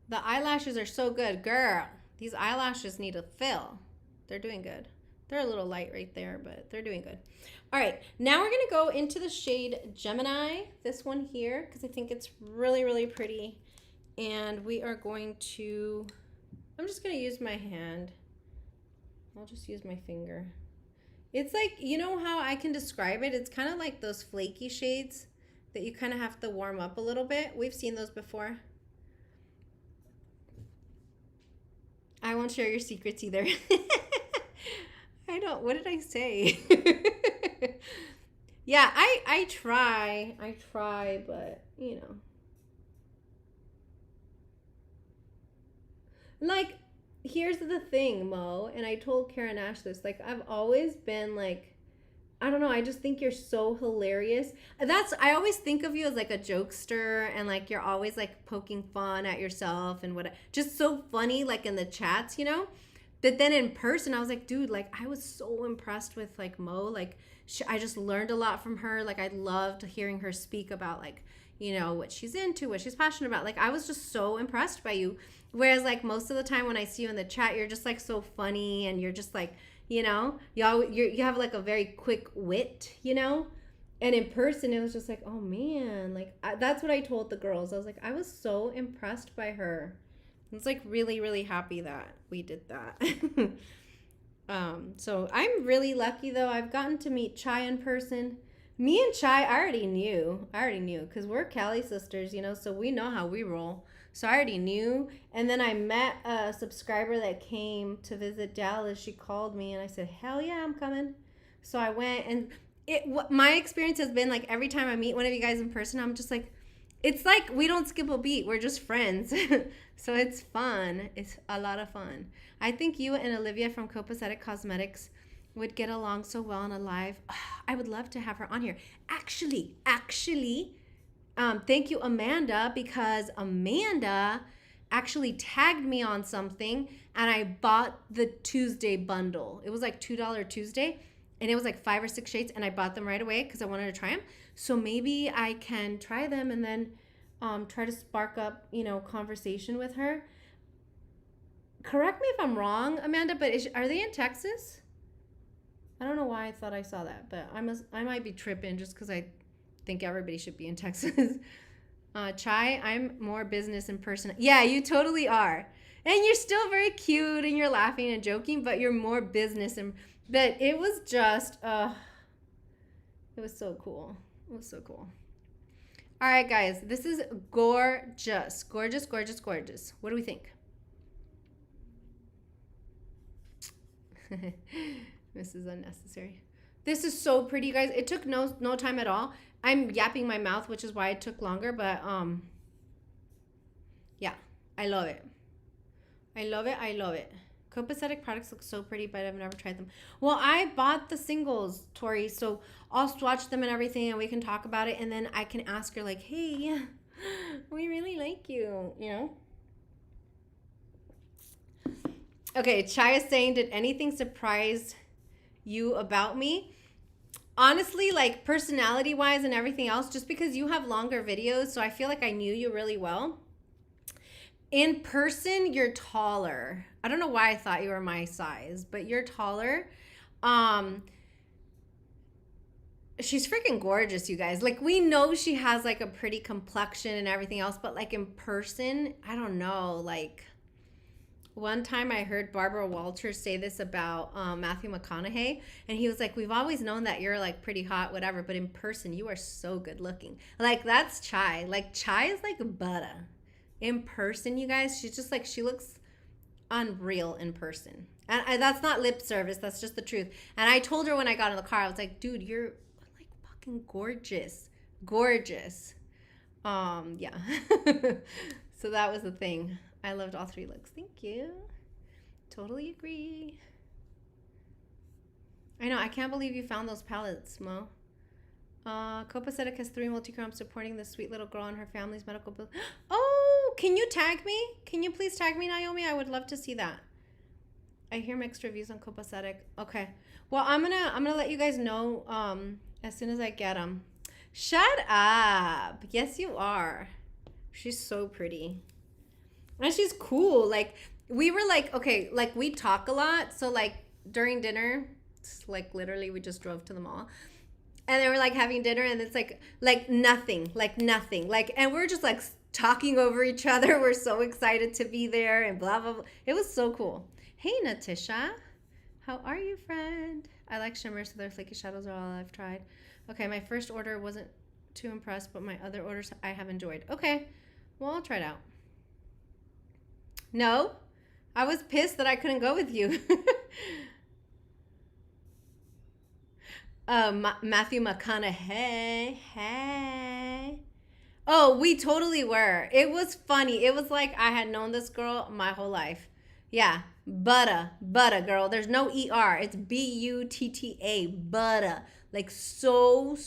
The eyelashes are so good. Girl, these eyelashes need a fill. They're doing good. They're a little light right there, but they're doing good. All right. Now we're going to go into the shade Gemini. This one here, because I think it's really, really pretty. And we are going to... I'm just going to use my hand. I'll just use my finger. It's like, you know how I can describe it? It's kind of like those flaky shades that you kind of have to warm up a little bit. We've seen those before. I won't share your secrets either. I don't, what did I say? Yeah, I try, but, you know. Like, here's the thing, Mo, and I told Karen Ash this, like, I've always been, like, I don't know, I just think you're so hilarious. I always think of you as, like, a jokester, and, like, you're always, like, poking fun at yourself and what, just so funny, like, in the chats, you know? But then in person, I was like, dude, like, I was so impressed with, like, Mo, like, I just learned a lot from her, like, I loved hearing her speak about, like, you know, what she's into, what she's passionate about, like, I was just so impressed by you. Whereas, like, most of the time when I see you in the chat, you're just, like, so funny and you're just, like, you know, you have, like, a very quick wit, you know? And in person, it was just like, oh, man. Like, that's what I told the girls. I was like, I was so impressed by her. I was, like, really, really happy that we did that. So I'm really lucky, though. I've gotten to meet Chai in person. Me and Chai, I already knew because we're Cali sisters, you know, so we know how we roll. So I already knew. And then I met a subscriber that came to visit Dallas. She called me and I said, hell yeah, I'm coming. So I went, and my experience has been like every time I meet one of you guys in person, I'm just like, it's like we don't skip a beat. We're just friends. So it's fun. It's a lot of fun. I think you and Olivia from Copacetic Cosmetics would get along so well in a live. I would love to have her on here. Actually, thank you, Amanda, because Amanda actually tagged me on something and I bought the Tuesday bundle. It was like $2 Tuesday and it was like 5 or 6 shades and I bought them right away because I wanted to try them. So maybe I can try them and then try to spark up, conversation with her. Correct me if I'm wrong, Amanda, but are they in Texas? I don't know why I thought I saw that, but I might be tripping just because I think everybody should be in Texas. Chai, I'm more business in person. Yeah, you totally are. And you're still very cute and you're laughing and joking, but you're more business. But it was just, it was so cool. It was so cool. All right, guys, this is gorgeous. Gorgeous, gorgeous, gorgeous. What do we think? This is unnecessary. This is so pretty, guys. It took no time at all. I'm yapping my mouth, which is why it took longer, but yeah, I love it. I love it. I love it. Copacetic products look so pretty, but I've never tried them. Well, I bought the singles, Tori, so I'll swatch them and everything, and we can talk about it, and then I can ask her, like, hey, we really like you, Okay, Chai is saying, did anything surprise you about me? Honestly, like personality-wise and everything else, just because you have longer videos, so I feel like I knew you really well. In person, you're taller. I don't know why I thought you were my size, but you're taller. She's freaking gorgeous, you guys. Like, we know she has like a pretty complexion and everything else, but like in person, I don't know, like... One time I heard Barbara Walters say this about Matthew McConaughey, and he was like, we've always known that you're like pretty hot, whatever, but in person, you are so good looking. Like, that's Chai. Like, Chai is like butter. In person, you guys, she's just like, she looks unreal in person. And that's not lip service, that's just the truth. And I told her when I got in the car, I was like, dude, you're like fucking gorgeous. Gorgeous. Yeah. So that was the thing. I loved all 3 looks. Thank you. Totally agree. I know. I can't believe you found those palettes, Mo. Copacetic has 3 multi-chromes supporting this sweet little girl and her family's medical bill. Oh, can you tag me? Can you please tag me, Naomi? I would love to see that. I hear mixed reviews on Copacetic. Okay. Well, I'm gonna let you guys know as soon as I get them. Shut up. Yes, you are. She's so pretty. And she's cool. Like, we were like, okay, like we talk a lot. So like during dinner, like literally we just drove to the mall. And they were like having dinner and it's like nothing. And we're just like talking over each other. We're so excited to be there and blah, blah, blah. It was so cool. Hey, Natisha. How are you, friend? I like shimmers, so their flaky shadows are all I've tried. Okay, my first order wasn't too impressed, but my other orders I have enjoyed. Okay, well, I'll try it out. No, I was pissed that I couldn't go with you. Matthew McConaughey. Hey. Oh, we totally were. It was funny. It was like I had known this girl my whole life. Yeah, butter, girl. There's no ER. It's BUTTA, butter. Like so,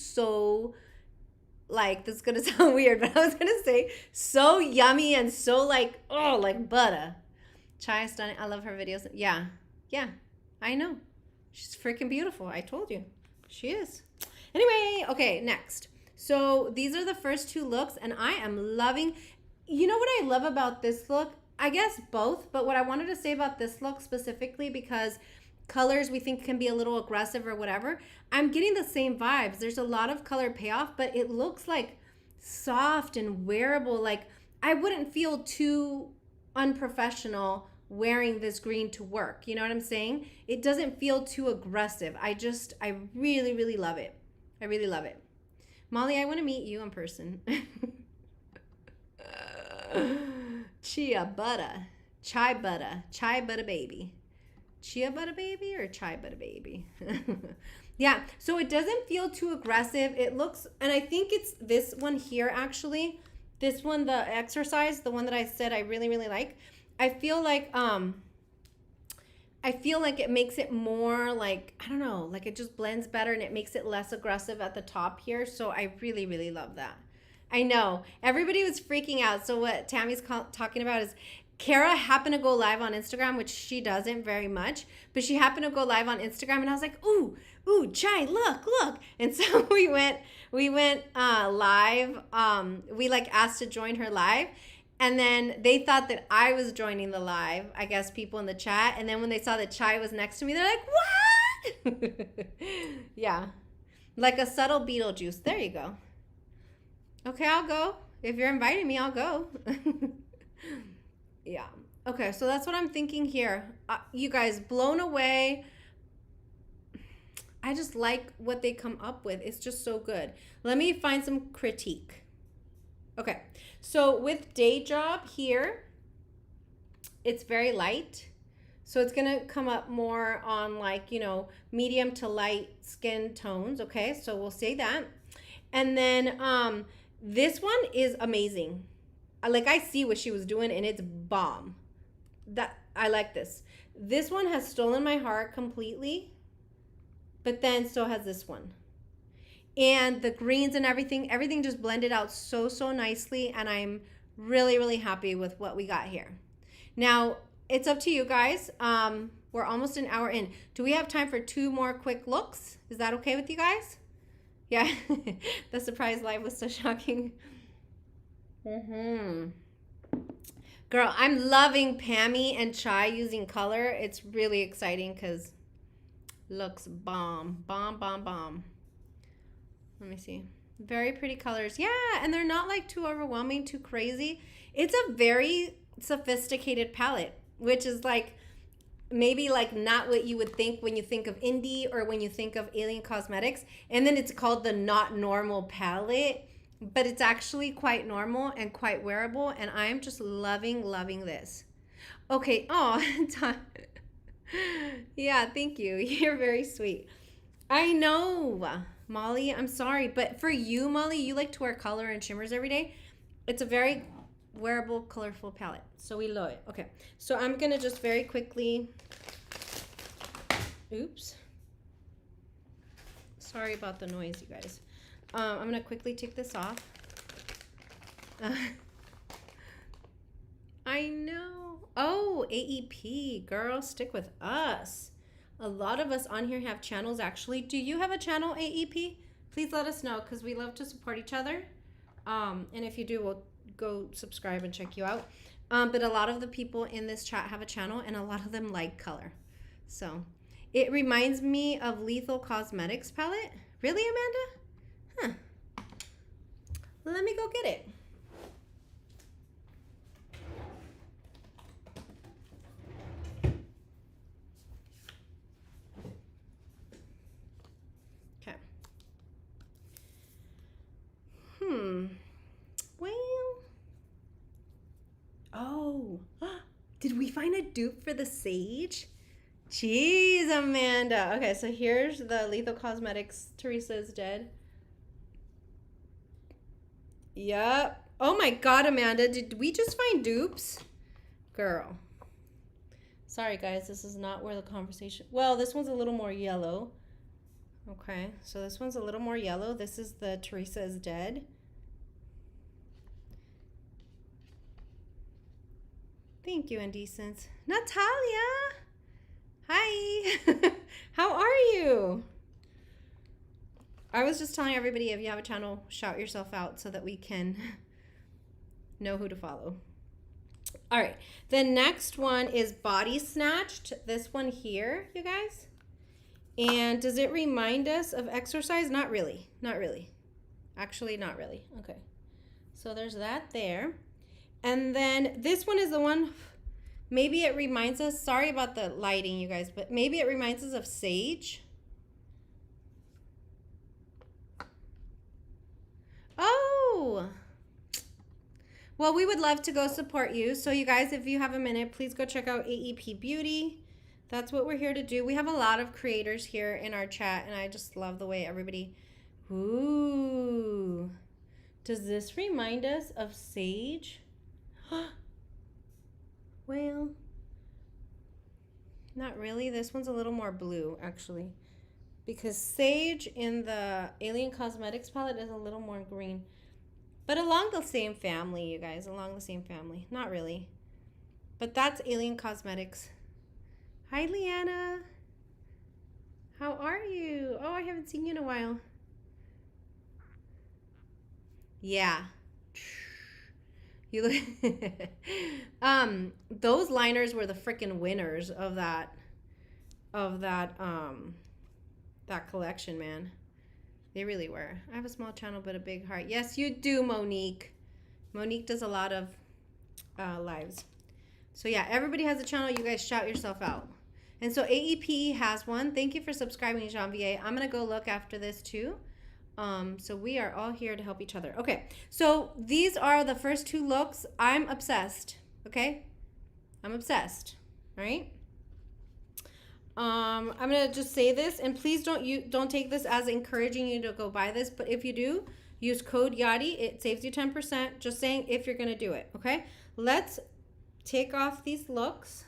like, this is going to sound weird, but I was going to say so yummy and so like, oh, like butter. Chai is stunning. I love her videos. Yeah, I know. She's freaking beautiful. I told you. She is. Anyway, okay, next. So these are the first 2 looks, and I am loving, you know what I love about this look? I guess both, but what I wanted to say about this look specifically, because colors we think can be a little aggressive or whatever, I'm getting the same vibes. There's a lot of color payoff, but it looks like soft and wearable. Like, I wouldn't feel too unprofessional wearing this green to work. You know what I'm saying? It doesn't feel too aggressive. I really, really love it. I really love it. Molly, I want to meet you in person. Chia butter. Chai butter baby. Chia butter baby or chai butter baby? Yeah, so it doesn't feel too aggressive. It looks, and I think it's this one here actually. This one, the exercise, the one that I said I really, really like. I feel like I feel like it makes it more like, I don't know, like it just blends better and it makes it less aggressive at the top here. So I really, really love that. I know. Everybody was freaking out. So what Tammy's talking about is Kara happened to go live on Instagram, which she doesn't very much, but she happened to go live on Instagram and I was like, ooh, Chai, look. And so we went live. We like asked to join her live. And then they thought that I was joining the live, I guess people in the chat. And then when they saw that Chai was next to me, they're like, what? Yeah. Like a subtle Beetlejuice. There you go. Okay, I'll go. If you're inviting me, I'll go. Yeah. Okay, so that's what I'm thinking here. You guys, blown away. I just like what they come up with. It's just so good. Let me find some critique. Okay, so with Day Job here, it's very light. So it's gonna come up more on like, you know, medium to light skin tones. Okay, so we'll say that. And then this one is amazing. Like I see what she was doing and it's bomb. That I like this. This one has stolen my heart completely, but then so has this one. And the greens and everything just blended out so nicely, and I'm really, really happy with what we got here. Now, it's up to you guys. We're almost an hour in. Do we have time for 2 more quick looks? Is that okay with you guys? Yeah, the surprise live was so shocking. Girl, I'm loving Pammy and Chai using color. It's really exciting because looks bomb. Let me see. Very pretty colors. Yeah, and they're not like too overwhelming, too crazy. It's a very sophisticated palette, which is like maybe like not what you would think when you think of indie or when you think of Alien Cosmetics. And then it's called the Not Normal palette, but it's actually quite normal and quite wearable. And I'm just loving this. Okay. Oh, yeah, thank you. You're very sweet. I know. Molly, I'm sorry, but for you, Molly, you like to wear color and shimmers every day. It's a very wearable, colorful palette, so we love it. Okay, so I'm gonna just very quickly, oops, sorry about the noise, you guys. I'm gonna quickly take this off. I know. Oh, AEP, girl, stick with us. A lot of us on here have channels, actually. Do you have a channel, AEP? Please let us know, because we love to support each other. And if you do, we'll go subscribe and check you out. But a lot of the people in this chat have a channel, and a lot of them like color. So it reminds me of Lethal Cosmetics palette. Really, Amanda? Huh. Let me go get it. Well, oh, did we find a dupe for the Sage? Jeez, Amanda. Okay, so here's the Lethal Cosmetics Teresa is Dead. Yep. Oh my God, Amanda, did we just find dupes? Girl. Sorry, guys, this is not where the conversation... Well, this one's a little more yellow. Okay, so this one's a little more yellow. This is the Teresa is Dead. Thank you, Indecent. Natalia! Hi! How are you? I was just telling everybody, if you have a channel, shout yourself out so that we can know who to follow. All right, the next one is Body Snatched. This one here, you guys. And does it remind us of exercise? Not really. Not really. Actually, not really. Okay. So there's that there. And then this one is the one, maybe it reminds us, sorry about the lighting, you guys, but maybe it reminds us of Sage. Oh, well, we would love to go support you. So you guys, if you have a minute, please go check out AEP Beauty. That's what we're here to do. We have a lot of creators here in our chat, and I just love the way everybody, ooh, does this remind us of Sage? Well, Not really. This one's a little more blue, actually. Because Sage in the Alien Cosmetics palette is a little more green. But along the same family, you guys. Along the same family. Not really. But that's Alien Cosmetics. Hi, Leanna. How are you? Oh, I haven't seen you in a while. Yeah. You look those liners were the freaking winners of that that collection, man. They really were. I have a small channel but a big heart. Yes, you do, Monique. Monique does a lot of lives. So yeah, everybody has a channel. You guys shout yourself out. And so AEP has one. Thank you for subscribing, Janvier. I'm gonna go look after this too. So we are all here to help each other. Okay, so these are the first two looks. I'm obsessed. Okay, I'm obsessed. All right. I'm gonna just say this, and please don't take this as encouraging you to go buy this. But if you do, use code Yadi. It saves you 10%. Just saying if you're gonna do it. Okay. Let's take off these looks.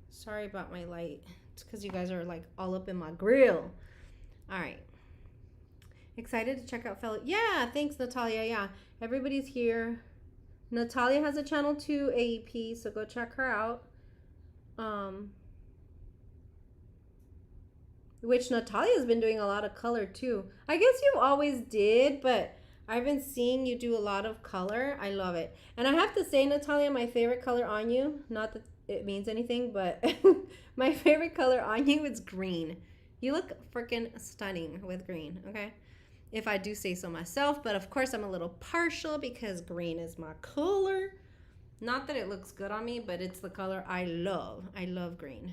Sorry about my light. It's because you guys are like all up in my grill. All right. Excited to check out fellow. Yeah, thanks, Natalia. Yeah, everybody's here. Natalia has a channel too, AEP, so go check her out. Which Natalia's been doing a lot of color too. I guess you always did, but I've been seeing you do a lot of color. I love it. And I have to say, Natalia, my favorite color on you, not that it means anything, but my favorite color on you is green. You look freaking stunning with green, okay? If I do say so myself, but of course I'm a little partial because green is my color. Not that it looks good on me, but it's the color I love. I love green.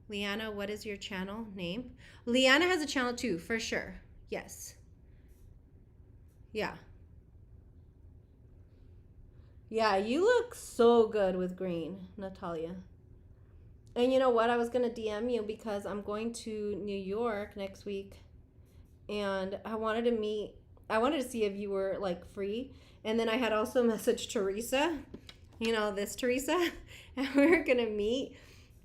Leanna, what is your channel name? Leanna has a channel too, for sure. Yes. Yeah. Yeah, you look so good with green, Natalia. And you know what? I was going to DM you because I'm going to New York next week. And I wanted to see if you were like free. And then I had also messaged Teresa, you know, this Teresa, and we were going to meet.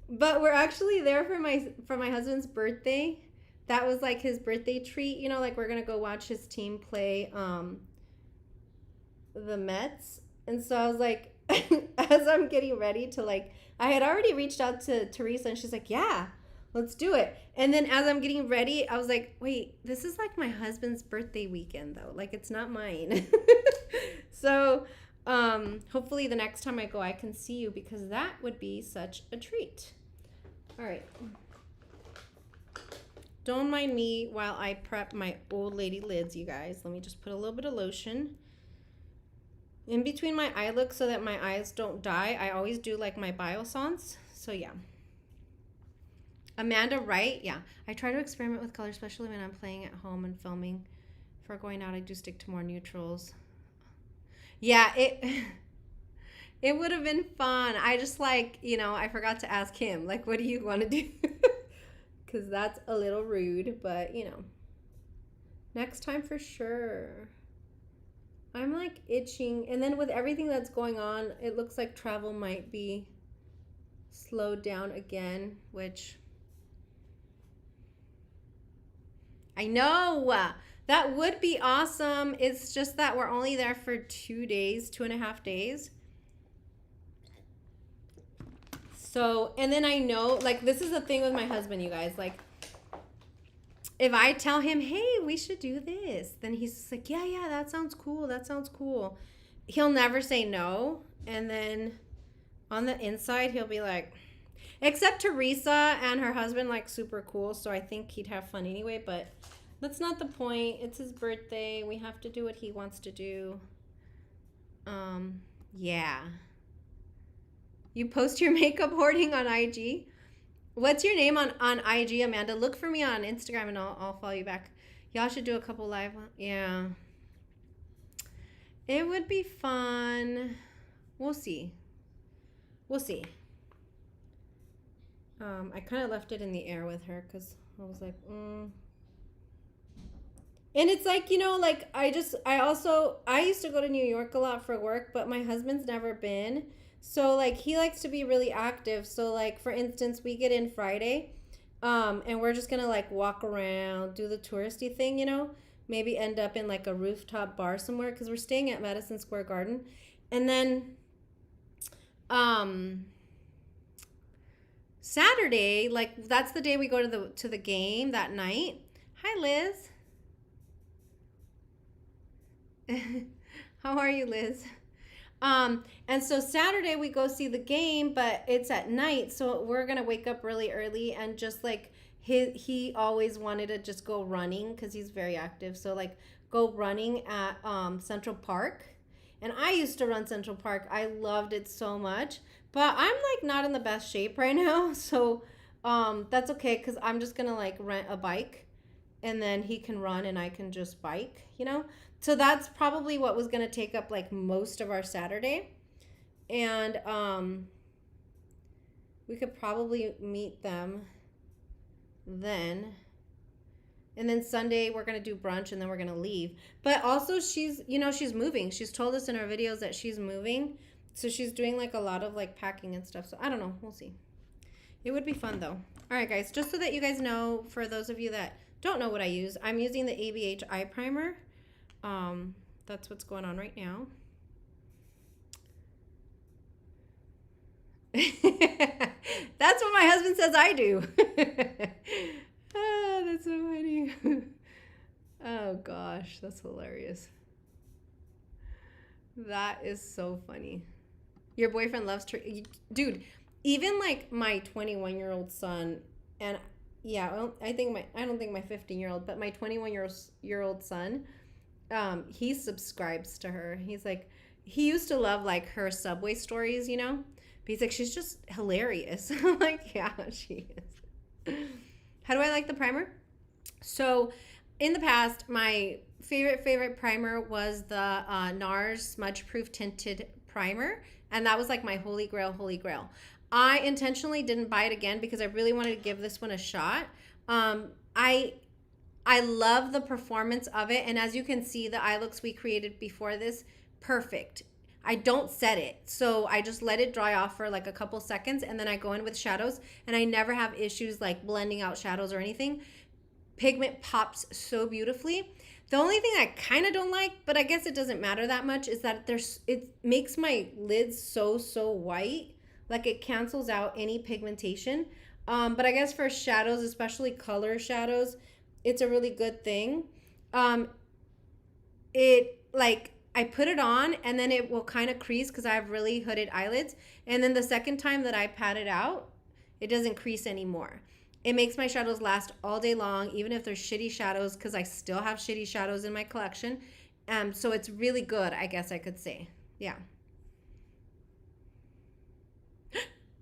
But we're actually there for my husband's birthday. That was like his birthday treat, you know, like we're going to go watch his team play the Mets. And so I was like, as I'm getting ready to like, I had already reached out to Teresa and she's like, yeah, let's do it. And then as I'm getting ready, I was like, wait, this is like my husband's birthday weekend though. Like it's not mine. So hopefully the next time I go, I can see you because that would be such a treat. All right. Don't mind me while I prep my old lady lids, you guys. Let me just put a little bit of lotion in between my eye looks so that my eyes don't die. I always do like my Biossance. So yeah. Amanda Wright. Yeah. I try to experiment with color, especially when I'm playing at home and filming. For going out, I do stick to more neutrals. Yeah, it would have been fun. I just like, you know, I forgot to ask him, like, what do you want to do? Because that's a little rude, but, you know, next time for sure. I'm like itching. And then with everything that's going on, it looks like travel might be slowed down again, which I know that would be awesome. It's just that we're only there for 2 days, 2.5 days. So, and then I know, like, this is the thing with my husband, you guys, like, if I tell him, hey, we should do this, then he's just like, yeah, that sounds cool. That sounds cool. He'll never say no. And then on the inside, he'll be like, except Teresa and her husband, like, super cool. So I think he'd have fun anyway. But that's not the point. It's his birthday. We have to do what he wants to do. Yeah. You post your makeup hoarding on IG? What's your name on IG, Amanda? Look for me on Instagram and I'll follow you back. Y'all should do a couple live. Yeah. It would be fun. We'll see. We'll see. I kind of left it in the air with her because I was like, And it's like, you know, like I used to go to New York a lot for work, but my husband's never been. So like he likes to be really active. So like for instance, we get in Friday, and we're just gonna like walk around, do the touristy thing, you know, maybe end up in like a rooftop bar somewhere because we're staying at Madison Square Garden, and then um Saturday, like that's the day we go to the game that night. Hi Liz. How are you, Liz? And so Saturday we go see the game, but it's at night, so we're gonna wake up really early and just like he always wanted to just go running because he's very active. So like go running at Central Park. And I used to run Central Park. I loved it so much. But I'm like not in the best shape right now. So that's okay because I'm just gonna like rent a bike and then he can run and I can just bike, you know? So that's probably what was gonna take up like most of our Saturday. And we could probably meet them then. And then Sunday we're gonna do brunch and then we're gonna leave. But also she's she's moving. She's told us in her videos that she's moving. So she's doing like a lot of like packing and stuff. So I don't know. We'll see. It would be fun though. All right, guys. Just so that you guys know, for those of you that don't know what I use, I'm using the ABH eye primer. That's what's going on right now. That's what my husband says I do. Ah, that's so funny. Oh gosh, that's hilarious. That is so funny. Your boyfriend loves dude. Even like my 21-year-old son, and yeah, I don't think my 15-year-old, but my 21-year-old son, he subscribes to her. He's like, he used to love like her Subway stories, you know. But he's like, she's just hilarious. I'm like, yeah, she is. How do I like the primer? So in the past, my favorite primer was the NARS Smudge Proof Tinted Primer. And that was like my holy grail, holy grail. I intentionally didn't buy it again because I really wanted to give this one a shot. I love the performance of it. And as you can see, the eye looks we created before this, perfect. I don't set it. So I just let it dry off for like a couple seconds and then I go in with shadows and I never have issues like blending out shadows or anything. Pigment pops so beautifully. The only thing I kind of don't like, but I guess it doesn't matter that much, is that it makes my lids so white. Like it cancels out any pigmentation. But I guess for shadows, especially color shadows, it's a really good thing. It like I put it on and then it will kind of crease because I have really hooded eyelids. And then the second time that I pat it out, it doesn't crease anymore. It makes my shadows last all day long, even if they're shitty shadows, because I still have shitty shadows in my collection. So it's really good, I guess I could say. Yeah.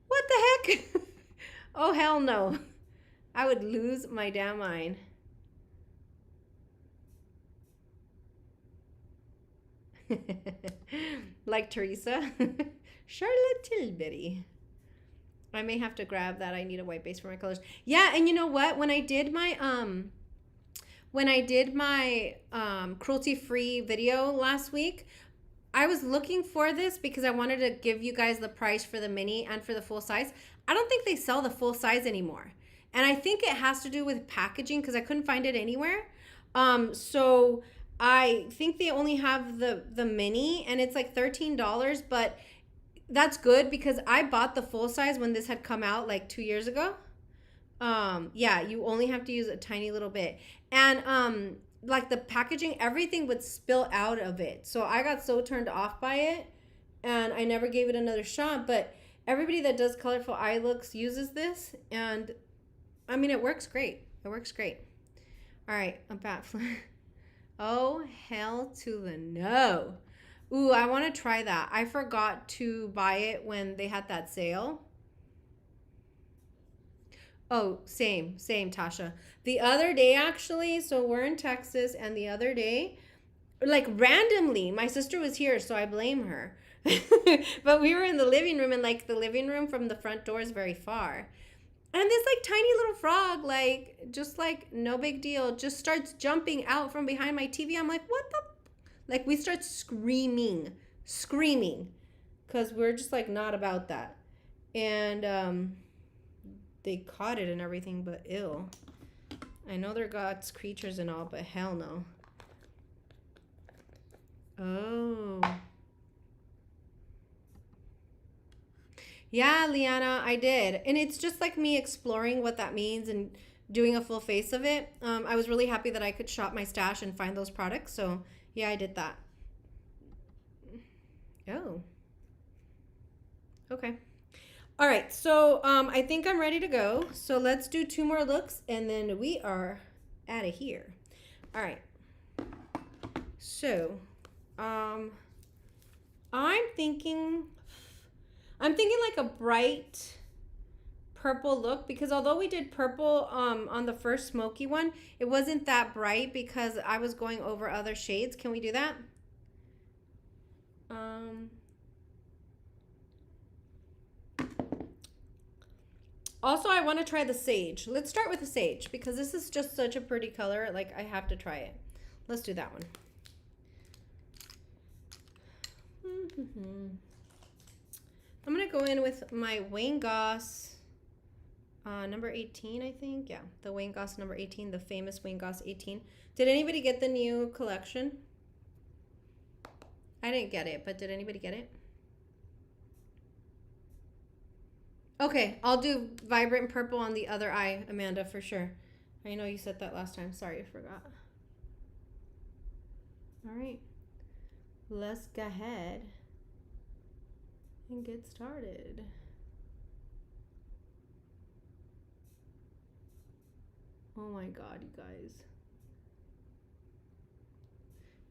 What the heck? Oh, hell no. I would lose my damn mind. Like Teresa. Charlotte Tilbury. I may have to grab that. I need a white base for my colors. Yeah, and you know what? When I did my cruelty-free video last week, I was looking for this because I wanted to give you guys the price for the mini and for the full size. I don't think they sell the full size anymore. And I think it has to do with packaging because I couldn't find it anywhere. So I think they only have the mini and it's like $13, but that's good because I bought the full size when this had come out like 2 years ago. Yeah, you only have to use a tiny little bit. And like the packaging, everything would spill out of it. So I got so turned off by it and I never gave it another shot. But everybody that does colorful eye looks uses this. And I mean, it works great. It works great. All right, I'm back. Oh, hell to the no. Ooh, I want to try that. I forgot to buy it when they had that sale. Oh, same, Tasha. The other day, actually, so we're in Texas, and the other day, like randomly, my sister was here, so I blame her. But we were in the living room, and like the living room from the front door is very far. And this like tiny little frog, like, just like no big deal, just starts jumping out from behind my TV. I'm like, what the? Like we start screaming. because we're just like not about that. And they caught it and everything, but ew. I know they're God's creatures and all, but hell no. Oh. Yeah, Liana, I did. And it's just like me exploring what that means and doing a full face of it. I was really happy that I could shop my stash and find those products. So, yeah, I did that. Oh. Okay. All right. So, I think I'm ready to go. So, let's do 2 more looks and then we are out of here. All right. So, I'm thinking like a bright purple look, because although we did purple on the first smoky one, it wasn't that bright because I was going over other shades. Can we do that? Also, I want to try the sage. Let's start with the sage because this is just such a pretty color. Like, I have to try it. Let's do that one. I'm going to go in with my Wayne Goss number 18, I think. Yeah, the Wayne Goss number 18, the famous Wayne Goss 18. Did anybody get the new collection? I didn't get it, but did anybody get it? Okay, I'll do vibrant purple on the other eye, Amanda, for sure. I know you said that last time. Sorry, I forgot. All right. Let's go ahead and get started. Oh my God, you guys.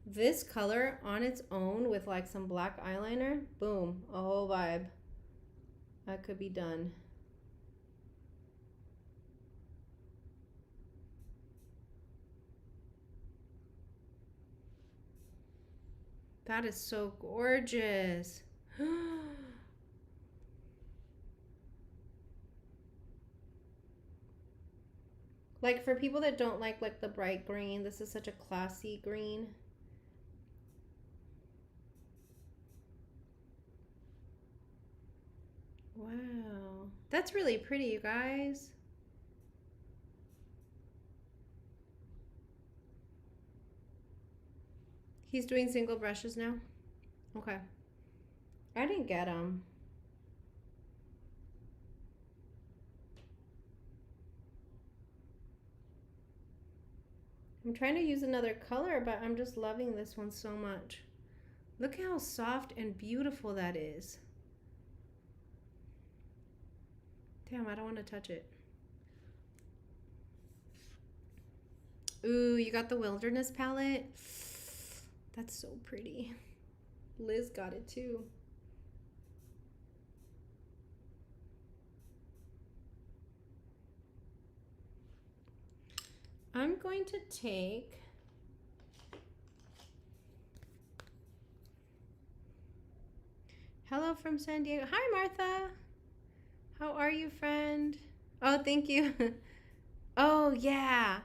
This color on its own with like some black eyeliner, boom, a whole vibe. That could be done. That is so gorgeous. Like, for people that don't like the bright green, this is such a classy green. Wow. That's really pretty, you guys. He's doing single brushes now? Okay. I didn't get them. I'm trying to use another color, but I'm just loving this one so much. Look how soft and beautiful that is. Damn, I don't want to touch it. Ooh, you got the Wilderness palette? That's so pretty. Liz got it too. I'm going to take hello from San Diego. Hi, Martha. How are you, friend? Oh, thank you. Oh, yeah.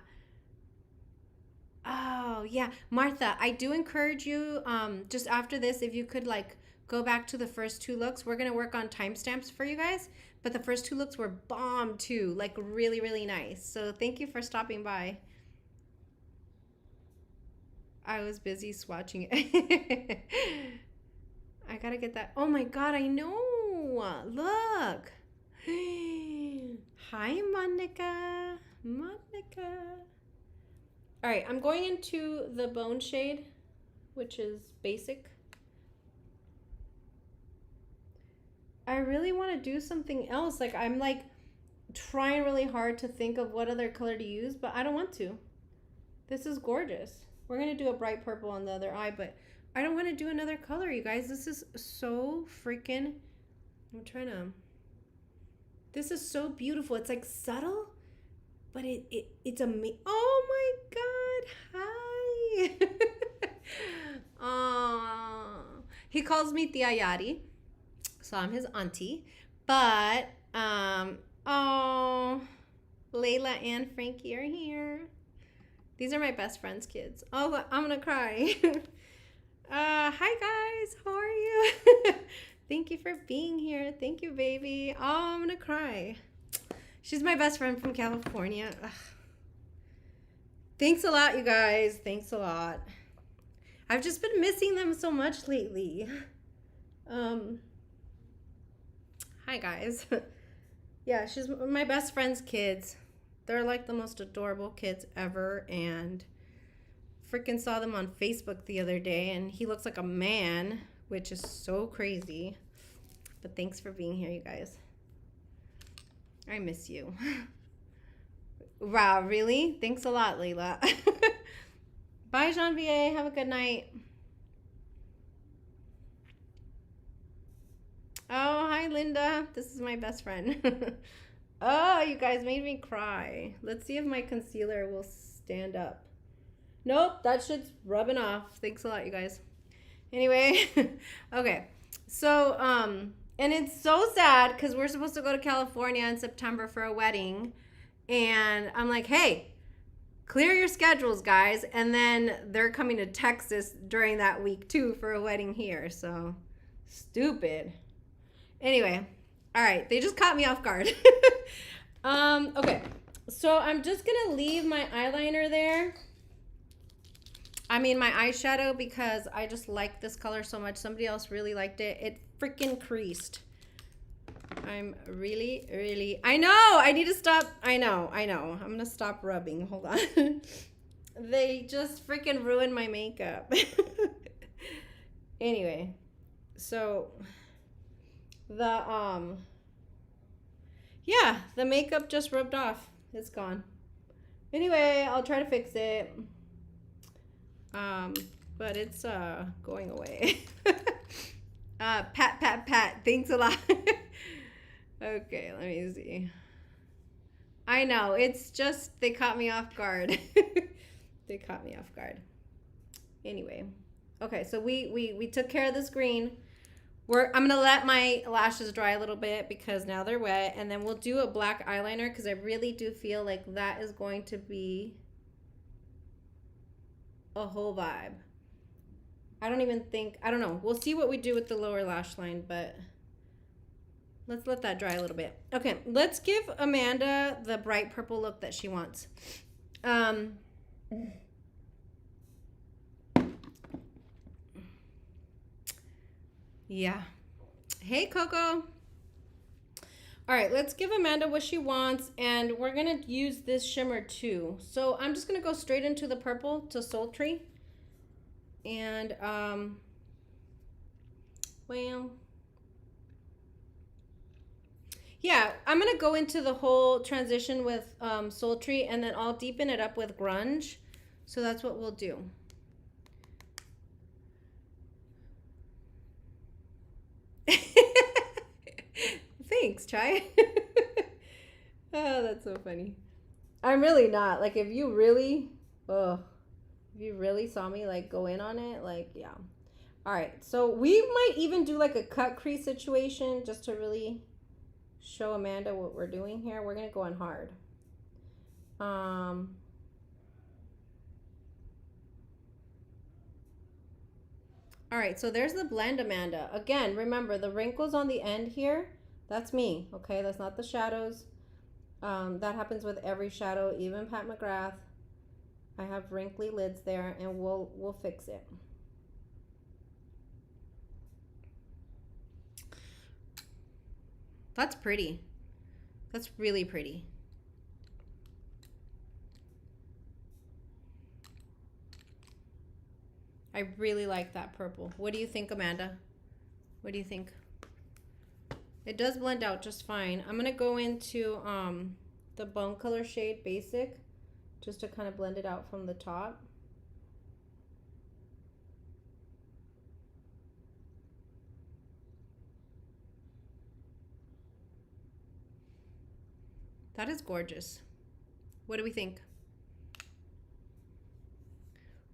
Oh, yeah. Martha, I do encourage you, just after this, if you could like go back to the first 2 looks. We're going to work on timestamps for you guys, but the first 2 looks were bomb too, like really, really nice. So thank you for stopping by. I was busy swatching it. I gotta get that. Oh my God, I know. Look. Hi, Monica. Monica. All right, I'm going into the bone shade, which is basic. I really want to do something else. Like, I'm like trying really hard to think of what other color to use, but I don't want to. This is gorgeous. We're going to do a bright purple on the other eye, but I don't want to do another color, you guys. This is so freaking... I'm trying to... This is so beautiful. It's like subtle, but it's amazing. Oh my God. Hi. Aww. He calls me Tia Yadi, so I'm his auntie. But, oh, Layla and Frankie are here. These are my best friend's kids. Oh, I'm gonna cry. Hi guys, how are you? Thank you for being here. Thank you, baby. Oh, I'm gonna cry. She's my best friend from California. Ugh. Thanks a lot, you guys. Thanks a lot. I've just been missing them so much lately. Hi, guys. Yeah, she's my best friend's kids. They're like the most adorable kids ever, and freaking saw them on Facebook the other day, and he looks like a man, which is so crazy. But thanks for being here, you guys. I miss you. Wow, really? Thanks a lot, Layla. Bye, Janvier. Have a good night. Oh, hi, Linda. This is my best friend. Oh, you guys made me cry. Let's see if my concealer will stand up. Nope, that shit's rubbing off. Thanks a lot, you guys. Anyway, okay. So, and it's so sad because we're supposed to go to California in September for a wedding. And I'm like, hey, clear your schedules, guys. And then they're coming to Texas during that week, too, for a wedding here. So, stupid. Anyway, all right. They just caught me off guard. Okay. So, I'm just going to leave my eyeliner there. I mean, my eyeshadow, because I just like this color so much. Somebody else really liked it. It freaking creased. I'm really, I know, I need to stop. I know. I'm going to stop rubbing. Hold on. They just freaking ruined my makeup. Anyway, so the, yeah, the makeup just rubbed off. It's gone. Anyway, I'll try to fix it. But it's, going away. Pat. Thanks a lot. Okay, let me see. I know, it's just, they caught me off guard. They caught me off guard. Anyway. Okay, so we took care of this green. I'm going to let my lashes dry a little bit because now they're wet. And then we'll do a black eyeliner because I really do feel like that is going to be a whole vibe. I don't know. We'll see what we do with the lower lash line, but let's let that dry a little bit. Okay, let's give Amanda the bright purple look that she wants. Yeah. Hey, Coco. All right, let's give Amanda what she wants, and we're going to use this shimmer too. So I'm just going to go straight into the purple to Sultry. And, well, yeah, I'm going to go into the whole transition with Sultry, and then I'll deepen it up with Grunge. So that's what we'll do. Thanks, Chai. Oh, that's so funny. I'm really not. Like, if you really saw me, like, go in on it, like, yeah. All right, so we might even do, like, a cut crease situation just to really show Amanda what we're doing here. We're going to go on hard. All right, so there's the blend, Amanda. Again, remember, the wrinkles on the end here, that's me, okay? That's not the shadows. That happens with every shadow, even Pat McGrath. I have wrinkly lids there, and we'll fix it. That's pretty. That's really pretty. I really like that purple. What do you think, Amanda? What do you think? It does blend out just fine. I'm gonna go into the Bone Color shade Basic, just to kind of blend it out from the top. That is gorgeous. What do we think?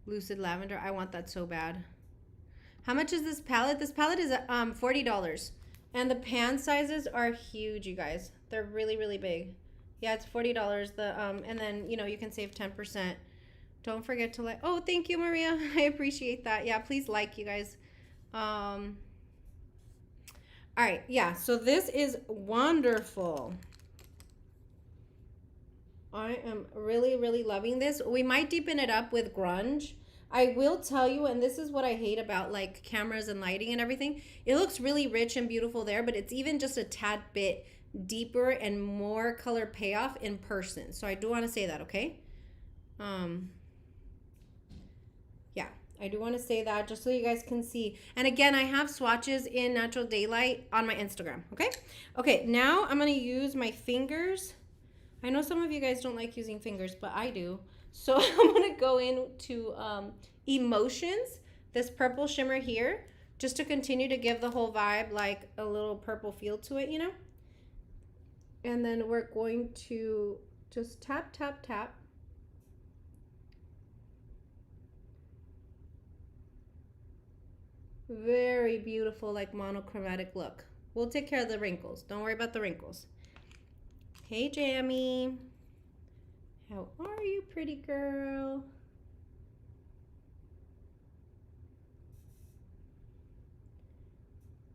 Lucid Lavender. I want that so bad. How much is this palette? This palette is $40. And the pan sizes are huge, you guys. They're really, really big. Yeah, it's $40. And then, you know, you can save 10%. Don't forget to like. Oh, thank you, Maria. I appreciate that. Yeah, please like, you guys. All right, yeah, so this is wonderful. I am really, really loving this. We might deepen it up with grunge. I will tell you, and this is what I hate about like cameras and lighting and everything. It looks really rich and beautiful there, but it's even just a tad bit deeper and more color payoff in person. So I do want to say that, okay? Um, yeah, I do want to say that just so you guys can see. And again, I have swatches in natural daylight on my Instagram, okay? Okay, now I'm going to use my fingers. I know some of you guys don't like using fingers, but I do. So I'm going to go into Emotions, this purple shimmer here, just to continue to give the whole vibe like a little purple feel to it, you know? And then we're going to just tap, tap, tap. Very beautiful, like monochromatic look. We'll take care of the wrinkles. Don't worry about the wrinkles. Hey, Jamie. How are you, pretty girl?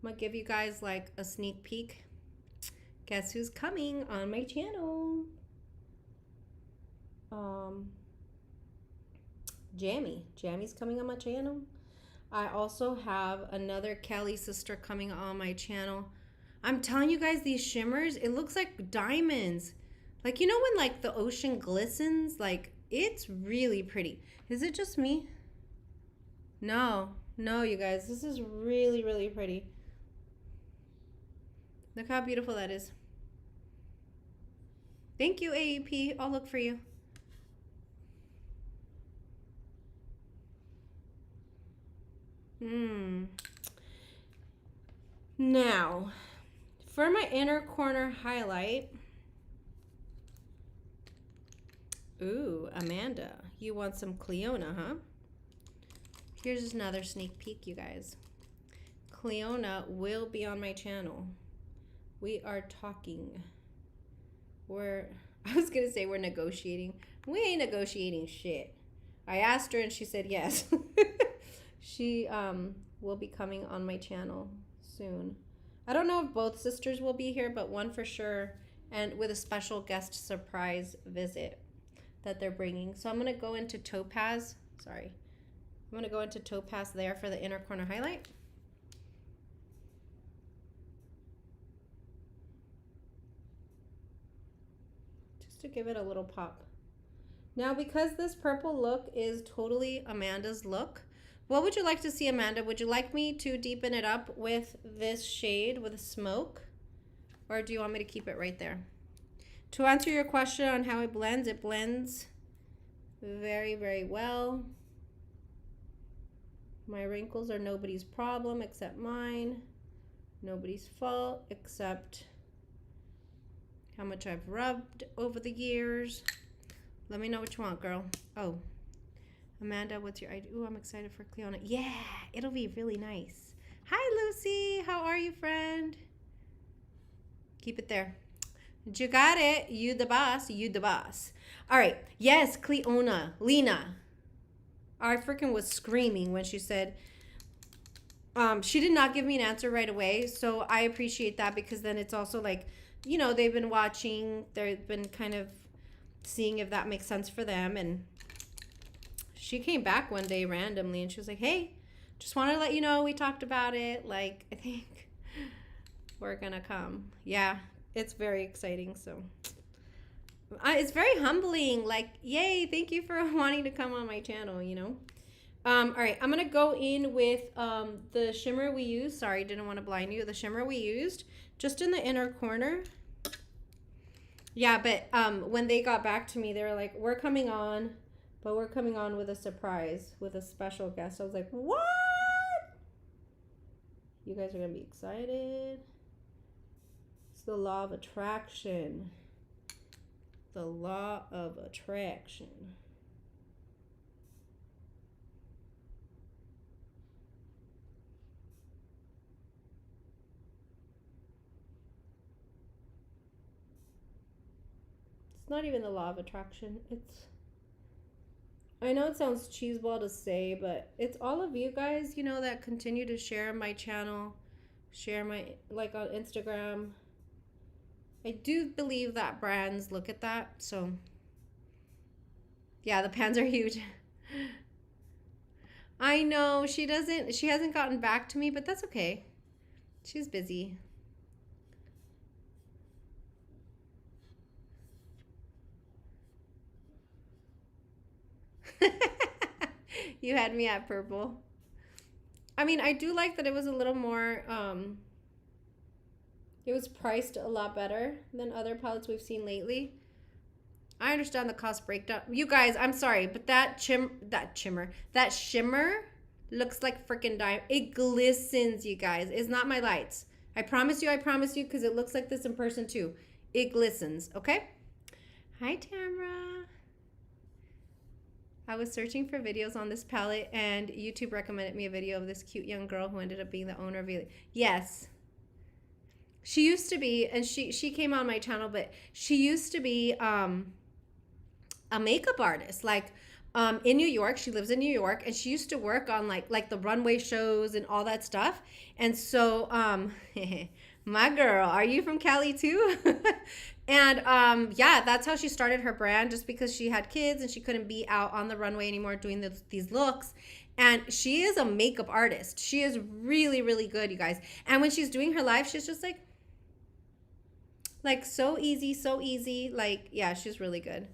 I'm gonna give you guys like a sneak peek. Guess who's coming on my channel? Jammy's coming on my channel. I also have another Kelly sister coming on my channel. I'm telling you guys, these shimmers, it looks like diamonds. Like, you know when like the ocean glistens? Like, it's really pretty. Is it just me? No, you guys, this is really, really pretty. Look how beautiful that is. Thank you, AEP. I'll look for you. Now, for my inner corner highlight. Ooh, Amanda, you want some Cleona, huh? Here's another sneak peek, you guys. Cleona will be on my channel. We are talking. I was gonna say we're negotiating. We ain't negotiating shit. I asked her and she said yes. She will be coming on my channel soon. I don't know if both sisters will be here, but one for sure, and with a special guest surprise visit that they're bringing. So I'm gonna go into Topaz. Sorry. I'm gonna go into Topaz there for the inner corner highlight. Just to give it a little pop. Now, because this purple look is totally Amanda's look, what would you like to see, Amanda? Would you like me to deepen it up with this shade with smoke? Or do you want me to keep it right there? To answer your question on how it blends very, very well. My wrinkles are nobody's problem except mine. Nobody's fault except how much I've rubbed over the years. Let me know what you want, girl. Oh, Amanda, what's your idea? Ooh, I'm excited for Cleona. Yeah, it'll be really nice. Hi, Lucy. How are you, friend? Keep it there. You got it. You the boss. You the boss. All right. Yes, Cleona. Lena. I freaking was screaming when she said, she did not give me an answer right away. So I appreciate that because then it's also like, you know, they've been watching. They've been kind of seeing if that makes sense for them. And she came back one day randomly and she was like, hey, just want to let you know we talked about it. Like, I think we're going to come. Yeah, it's very exciting. So it's very humbling. Like, yay, thank you for wanting to come on my channel, you know. All right, I'm going to go in with the shimmer we used. Sorry, didn't want to blind you. The shimmer we used just in the inner corner. Yeah, but when they got back to me, they were like, we're coming on, but we're coming on with a surprise, with a special guest. I was like, what? You guys are going to be excited. It's the law of attraction. The law of attraction. It's not even the law of attraction. It's, I know it sounds cheeseball to say, but it's all of you guys, you know, that continue to share my channel, share my, like, on Instagram. I do believe that brands look at that. So, yeah, the pans are huge. I know she hasn't gotten back to me, but that's okay. She's busy. You had me at purple. I mean, I do like that it was a little more, it was priced a lot better than other palettes we've seen lately. I understand the cost breakdown. You guys, I'm sorry, but that shimmer looks like freaking diamond. It glistens, you guys. It's not my lights. I promise you, because it looks like this in person too. It glistens, okay? Hi, Tamra. I was searching for videos on this palette, and YouTube recommended me a video of this cute young girl who ended up being the owner of Yadi. Yes. She used to be, and she came on my channel, but she used to be a makeup artist. Like, in New York, she lives in New York, and she used to work on like the runway shows and all that stuff. And so, my girl, are you from Cali too? And yeah, that's how she started her brand, just because she had kids and she couldn't be out on the runway anymore doing these looks. And she is a makeup artist. She is really, really good, you guys. And when she's doing her live, she's just like so easy, so easy. Like, yeah, she's really good.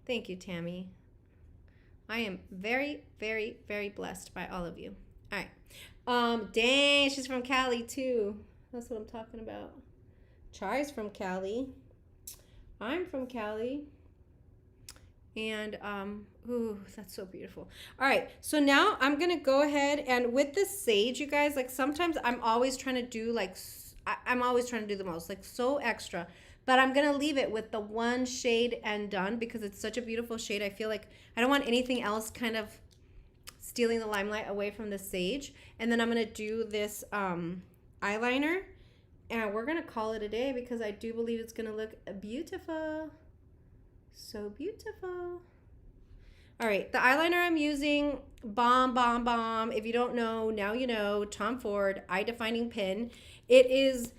Thank you, Tammy. I am very, very, very blessed by all of you. All right. Dang, she's from Cali too. That's what I'm talking about. Chari's from Cali. I'm from Cali. And ooh, that's so beautiful. All right, so now I'm gonna go ahead and with the sage, you guys, like sometimes I'm always trying to do like I'm always trying to do the most, like so extra. But I'm gonna leave it with the one shade and done because it's such a beautiful shade. I feel like I don't want anything else kind of stealing the limelight away from the sage. And then I'm gonna do this eyeliner, and we're gonna call it a day because I do believe it's gonna look beautiful. So beautiful. All right, the eyeliner I'm using, Bomb Bomb Bomb. If you don't know, now you know. Tom Ford Eye Defining Pen. It is,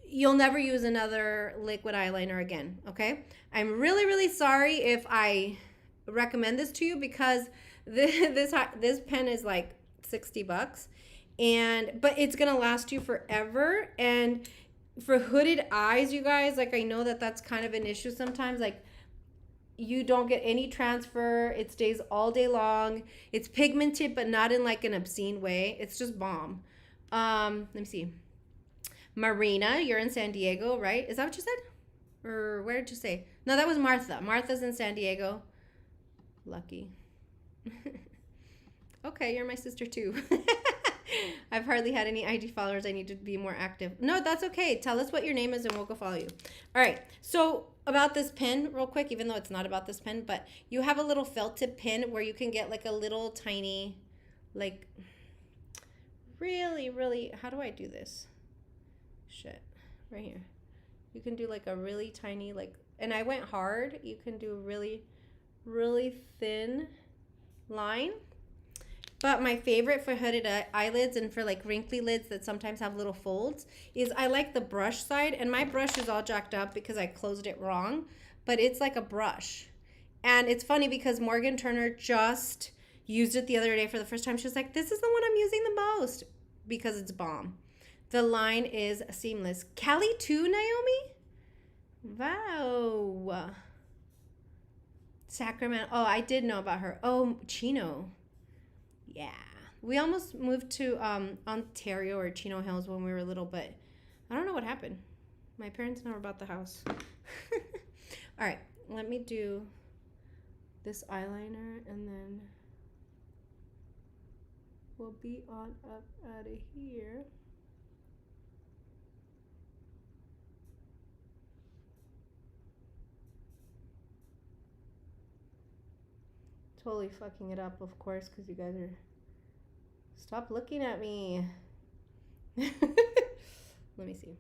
you'll never use another liquid eyeliner again, okay? I'm really, really sorry if I recommend this to you because this pen is like $60, but it's gonna last you forever. And for hooded eyes, you guys, like I know that that's kind of an issue sometimes. Like you don't get any transfer. It stays all day long. It's pigmented, but not in like an obscene way. It's just bomb. Let me see. Marina, you're in San Diego, right? Is that what you said? Or where did you say? No, that was Martha. Martha's in San Diego. Lucky. Okay, you're my sister too. I've hardly had any IG followers. I need to be more active. No, that's okay. Tell us what your name is and we'll go follow you. All right. So about this pen real quick, even though it's not about this pen, but you have a little felt tip pin where you can get like a little tiny, like really, really, how do I do this? Shit, right here. You can do like a really tiny, like, and I went hard. You can do really, really thin line. But my favorite for hooded eyelids and for like wrinkly lids that sometimes have little folds is I like the brush side. And my brush is all jacked up because I closed it wrong. But it's like a brush. And it's funny because Morgan Turner just used it the other day for the first time. She was like, this is the one I'm using the most because it's bomb. The line is seamless. Cali too, Naomi? Wow. Sacramento. Oh, I did know about her. Oh, Chino. Yeah. We almost moved to Ontario or Chino Hills when we were little, but I don't know what happened. My parents never bought the house. All right. Let me do this eyeliner and then we'll be on up out of here. Totally fucking it up, of course, because you guys are... Stop looking at me. Let me see.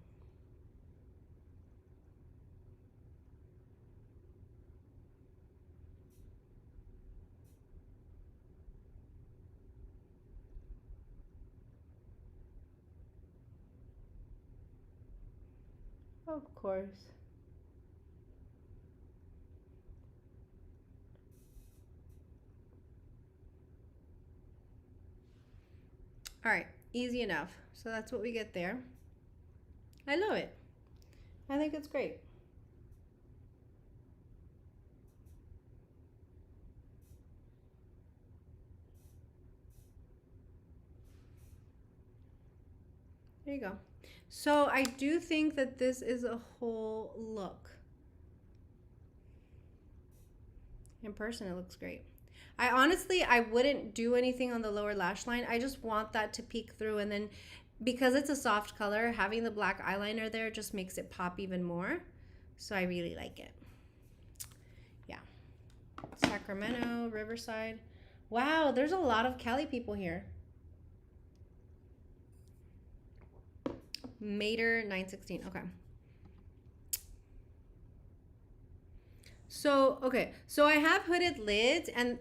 Of course. All right, easy enough. So that's what we get there. I love it. I think it's great. There you go. So I do think that this is a whole look. In person, it looks great. I wouldn't do anything on the lower lash line. I just want that to peek through, and then because it's a soft color, having the black eyeliner there just makes it pop even more. So I really like it. Yeah. Sacramento, Riverside. Wow, there's a lot of Cali people here. Mater 916. Okay. So, okay. So I have hooded lids, and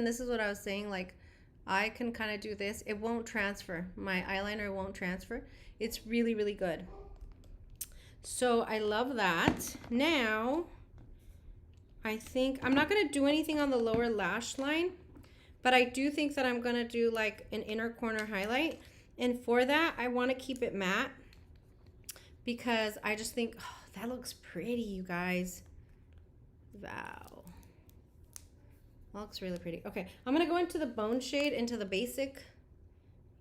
this is what I was saying, like I can kind of do this. It won't transfer. My eyeliner won't transfer. It's really, really good. So I love that. Now, I think I'm not going to do anything on the lower lash line, but I do think that I'm going to do like an inner corner highlight. And for that, I want to keep it matte because I just think, oh, that looks pretty, you guys. Wow. That looks really pretty. Okay, I'm going to go into the bone shade, into the basic,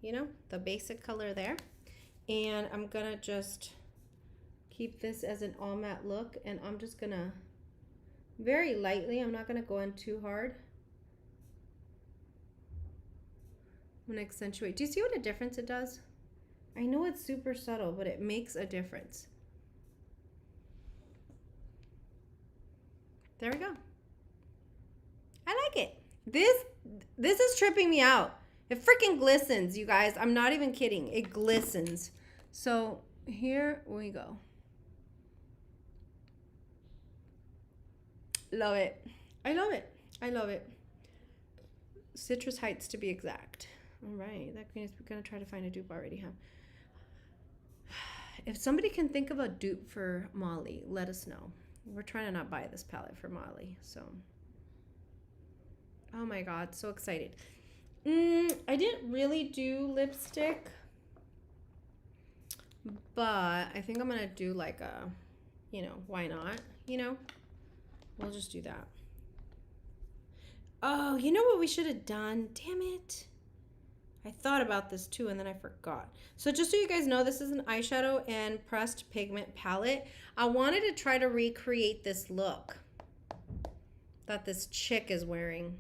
you know, the basic color there. And I'm going to just keep this as an all matte look. And I'm just going to very lightly, I'm not going to go in too hard. I'm going to accentuate. Do you see what a difference it does? I know it's super subtle, but it makes a difference. There we go. I like it. This is tripping me out. It freaking glistens, you guys. I'm not even kidding. It glistens. So here we go. Love it. I love it. I love it. Citrus Heights to be exact. All right. That means we're going to try to find a dupe already, huh? If somebody can think of a dupe for Molly, let us know. We're trying to not buy this palette for Molly, so. Oh my God, so excited. I didn't really do lipstick, but I think I'm gonna do like a, you know, why not? You know, we'll just do that. Oh, you know what we should have done? Damn it. I thought about this too, and then I forgot. So just so you guys know, this is an eyeshadow and pressed pigment palette. I wanted to try to recreate this look that this chick is wearing.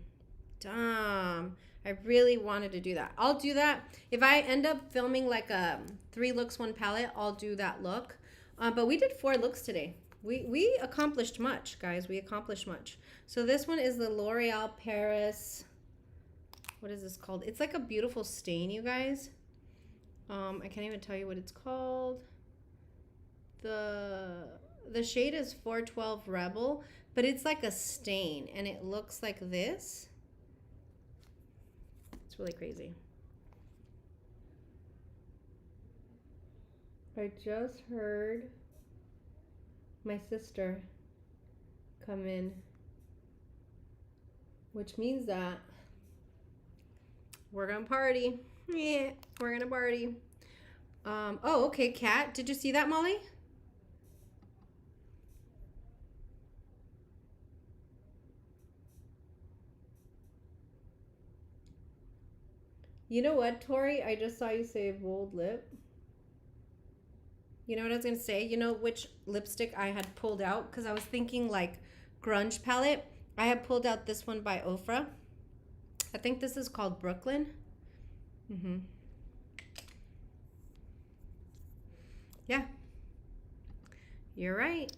Damn. I really wanted to do that. I'll do that. If I end up filming like a 3 looks, 1 palette, I'll do that look. But we did 4 looks today. We accomplished much, guys. We accomplished much. So this one is the L'Oreal Paris. What is this called? It's like a beautiful stain, you guys. I can't even tell you what it's called. The shade is 412 Rebel, but it's like a stain, and it looks like this. It's really crazy. I just heard my sister come in, which means that we're gonna party. Yeah, we're gonna party. Oh, okay, Kat. Did you see that, Molly? You know what, Tori? I just saw you say bold lip. You know what I was gonna say? You know which lipstick I had pulled out? Because I was thinking like grunge palette. I had pulled out this one by Ofra. I think this is called Brooklyn. Yeah. You're right.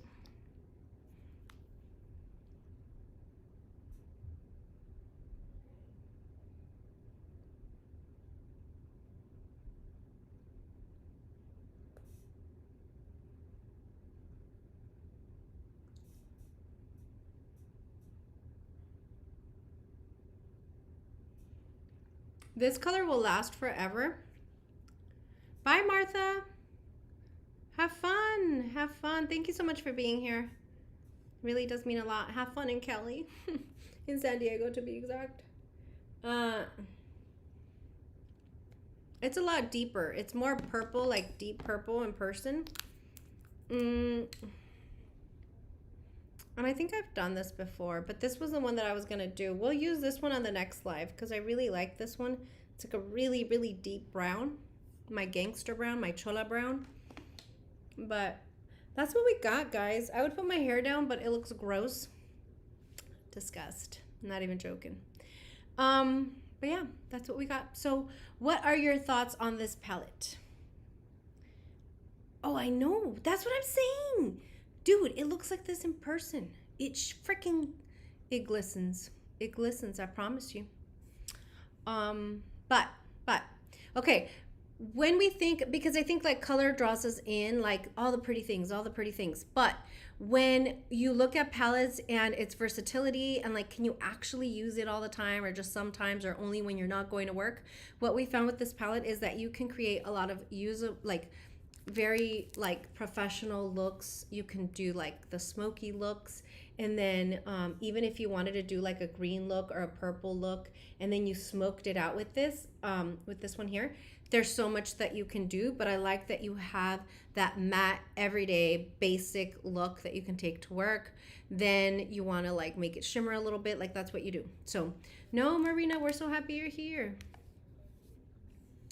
This color will last forever. Bye, Martha. Have fun. Have fun. Thank you so much for being here. Really does mean a lot. Have fun in Cali. In San Diego, to be exact. It's a lot deeper. It's more purple, like deep purple in person. And I think I've done this before, but this was the one that I was going to do. We'll use this one on the next live because I really like this one. It's like a really, really deep brown. My gangster brown, my chola brown. But that's what we got, guys. I would put my hair down, but it looks gross. Disgust. Not even joking. But yeah, that's what we got. So what are your thoughts on this palette? Oh, I know. That's what I'm saying. Dude, it looks like this in person. It glistens. It glistens, I promise you. But, okay. When we think, because I think like color draws us in, like all the pretty things. But when you look at palettes and its versatility and like, can you actually use it all the time or just sometimes or only when you're not going to work? What we found with this palette is that you can create a lot of very like professional looks. You can do like the smoky looks, and then even if you wanted to do like a green look or a purple look and then you smoked it out with this one here, there's so much that you can do. But I like that you have that matte everyday basic look that you can take to work. Then you want to like make it shimmer a little bit, like that's what you do. So no, Marina, we're so happy you're here.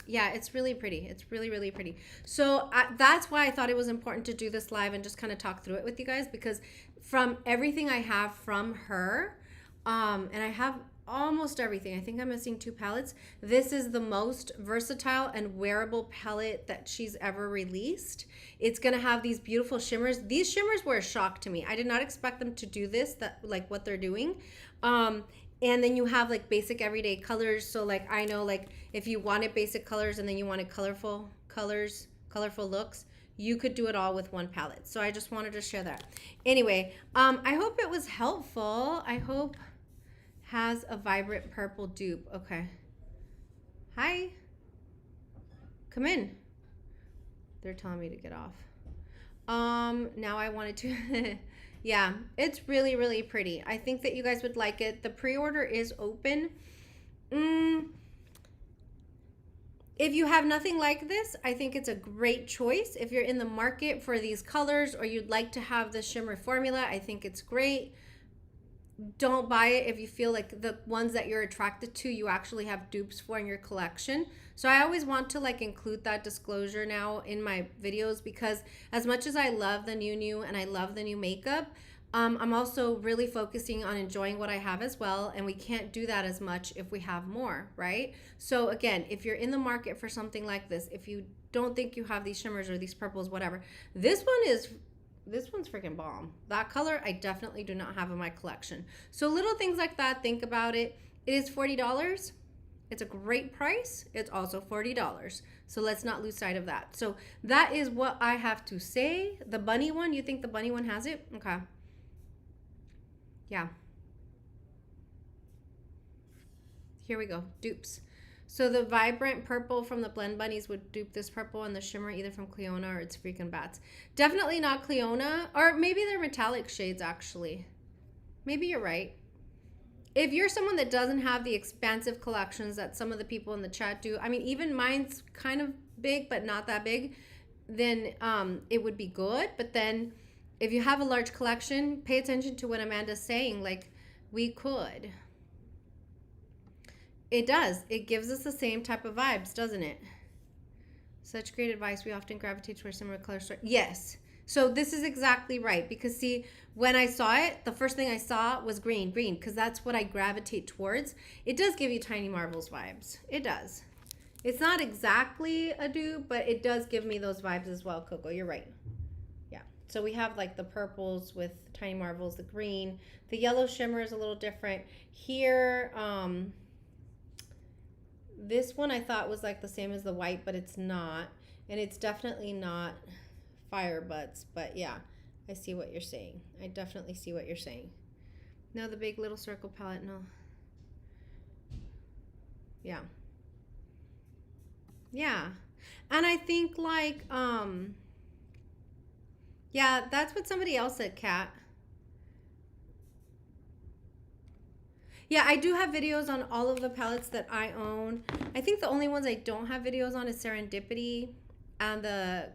Yeah, it's really pretty. It's really, really pretty. So that's why I thought it was important to do this live and just kind of talk through it with you guys, because from everything I have from her, and I have almost everything. I think I'm missing 2 palettes. This is the most versatile and wearable palette that she's ever released. It's going to have these beautiful shimmers. These shimmers were a shock to me. I did not expect them to do this, like what they're doing. And then you have like basic everyday colors. So like I know like if you wanted basic colors and then you wanted colorful colors, colorful looks, you could do it all with one palette. So I just wanted to share that. Anyway, I hope it was helpful. I hope has a vibrant purple dupe. Okay. Hi. Come in. They're telling me to get off. Now I wanted to yeah, it's really, really pretty. I think that you guys would like it. The pre-order is open. If you have nothing like this, I think it's a great choice. If you're in the market for these colors or you'd like to have the shimmer formula, I think it's great. Don't buy it if you feel like the ones that you're attracted to, you actually have dupes for in your collection. So I always want to like include that disclosure now in my videos, because as much as I love the new and I love the new makeup, I'm also really focusing on enjoying what I have as well. And we can't do that as much if we have more, right? So again, if you're in the market for something like this, if you don't think you have these shimmers or these purples, whatever, this one's freaking bomb. That color I definitely do not have in my collection. So little things like that, think about it. It is $40. It's a great price. It's also $40. So let's not lose sight of that. So that is what I have to say. The bunny one, you think the bunny one has it? Okay. Yeah. Here we go. Dupes. So the vibrant purple from the Blend Bunnies would dupe this purple, and the shimmer either from Cleona or it's Freakin' Bats. Definitely not Cleona, or maybe they're metallic shades actually. Maybe you're right. If you're someone that doesn't have the expansive collections that some of the people in the chat do, I mean, even mine's kind of big, but not that big, then it would be good. But then if you have a large collection, pay attention to what Amanda's saying. Like, we could. It does. It gives us the same type of vibes, doesn't it? Such great advice. We often gravitate towards similar colors. Yes. So this is exactly right. Because see, when I saw it, the first thing I saw was green, because that's what I gravitate towards. It does give you Tiny Marvels vibes. It does. It's not exactly a dupe, but it does give me those vibes as well, Coco. You're right. Yeah. So we have like the purples with Tiny Marvels, the green. The yellow shimmer is a little different. Here, this one I thought was like the same as the white, but it's not. And it's definitely not Fire Butts. But yeah, I see what you're saying. I definitely see what you're saying. No, the big little circle palette, no. Yeah. Yeah. And I think like, Yeah, that's what somebody else said, Kat. Yeah, I do have videos on all of the palettes that I own. I think the only ones I don't have videos on is Serendipity and the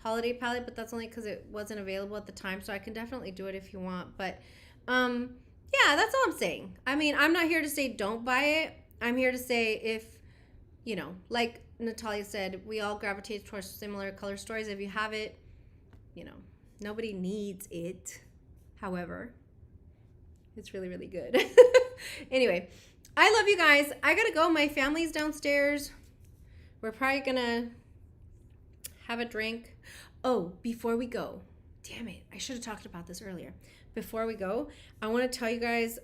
holiday palette, but that's only because it wasn't available at the time. So I can definitely do it if you want. But yeah, that's all I'm saying. I mean, I'm not here to say don't buy it. I'm here to say if, you know, like Natalia said, we all gravitate towards similar color stories. If you have it, you know, nobody needs it. However, it's really, really good. Anyway, I love you guys. I gotta go. My family's downstairs. We're probably gonna have a drink. Oh, before we go, damn it, I should have talked about this earlier. Before we go, I want to tell you guys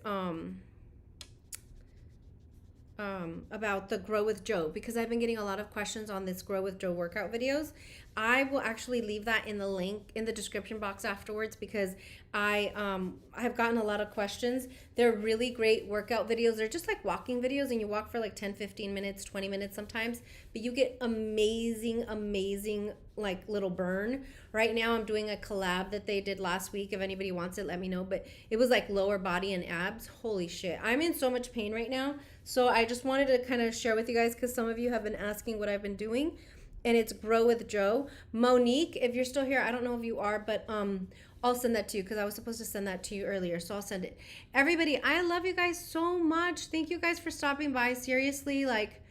about the Grow with Joe, because I've been getting a lot of questions on this Grow with Joe workout videos. I will actually leave that in the link in the description box afterwards, because I have gotten a lot of questions. They're really great workout videos. They're just like walking videos, and you walk for like 10, 15 minutes, 20 minutes sometimes, but you get amazing, amazing like little burn. Right now I'm doing a collab that they did last week. If anybody wants it, let me know. But it was like lower body and abs. Holy shit. I'm in so much pain right now. So I just wanted to kind of share with you guys, because some of you have been asking what I've been doing. And it's Grow with Joe. Monique, if you're still here, I don't know if you are, but I'll send that to you, because I was supposed to send that to you earlier, so I'll send it. Everybody, I love you guys so much. Thank you guys for stopping by. Seriously, like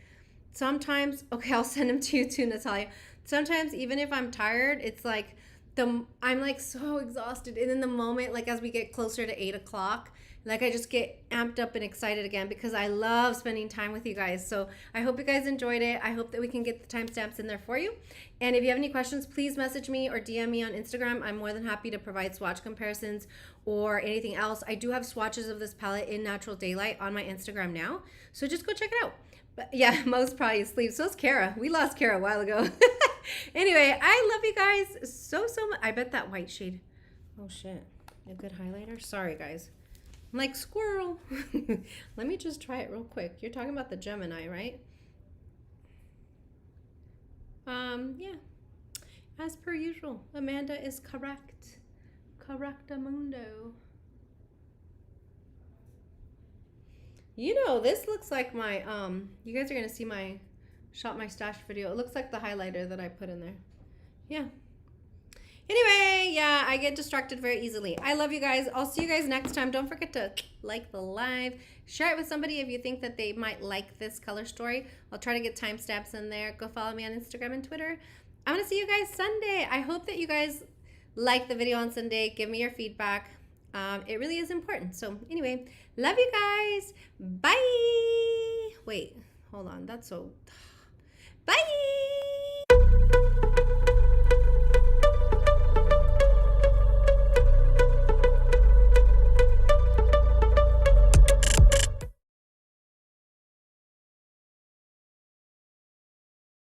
sometimes, okay, I'll send them to you too, Natalia. Sometimes even if I'm tired, it's like I'm like so exhausted, and in the moment, like as we get closer to 8 o'clock, like I just get amped up and excited again, because I love spending time with you guys. So I hope you guys enjoyed it. I hope that we can get the timestamps in there for you. And if you have any questions, please message me or DM me on Instagram. I'm more than happy to provide swatch comparisons or anything else. I do have swatches of this palette in Natural Daylight on my Instagram now, so just go check it out. But yeah, Mo's probably asleep. So is Kara. We lost Kara a while ago. Anyway, I love you guys so much. I bet that white shade. Oh shit. A good highlighter. Sorry guys. I'm like squirrel. Let me just try it real quick. You're talking about the Gemini, right? Yeah. As per usual, Amanda is correct. Correctamundo. You know, this looks like my, you guys are going to see my Shop My Stash video. It looks like the highlighter that I put in there. Yeah. Anyway, yeah, I get distracted very easily. I love you guys. I'll see you guys next time. Don't forget to like the live. Share it with somebody if you think that they might like this color story. I'll try to get timestamps in there. Go follow me on Instagram and Twitter. I'm going to see you guys Sunday. I hope that you guys like the video on Sunday. Give me your feedback. It really is important. So anyway, love you guys. Bye. Wait, hold on. That's so... Bye.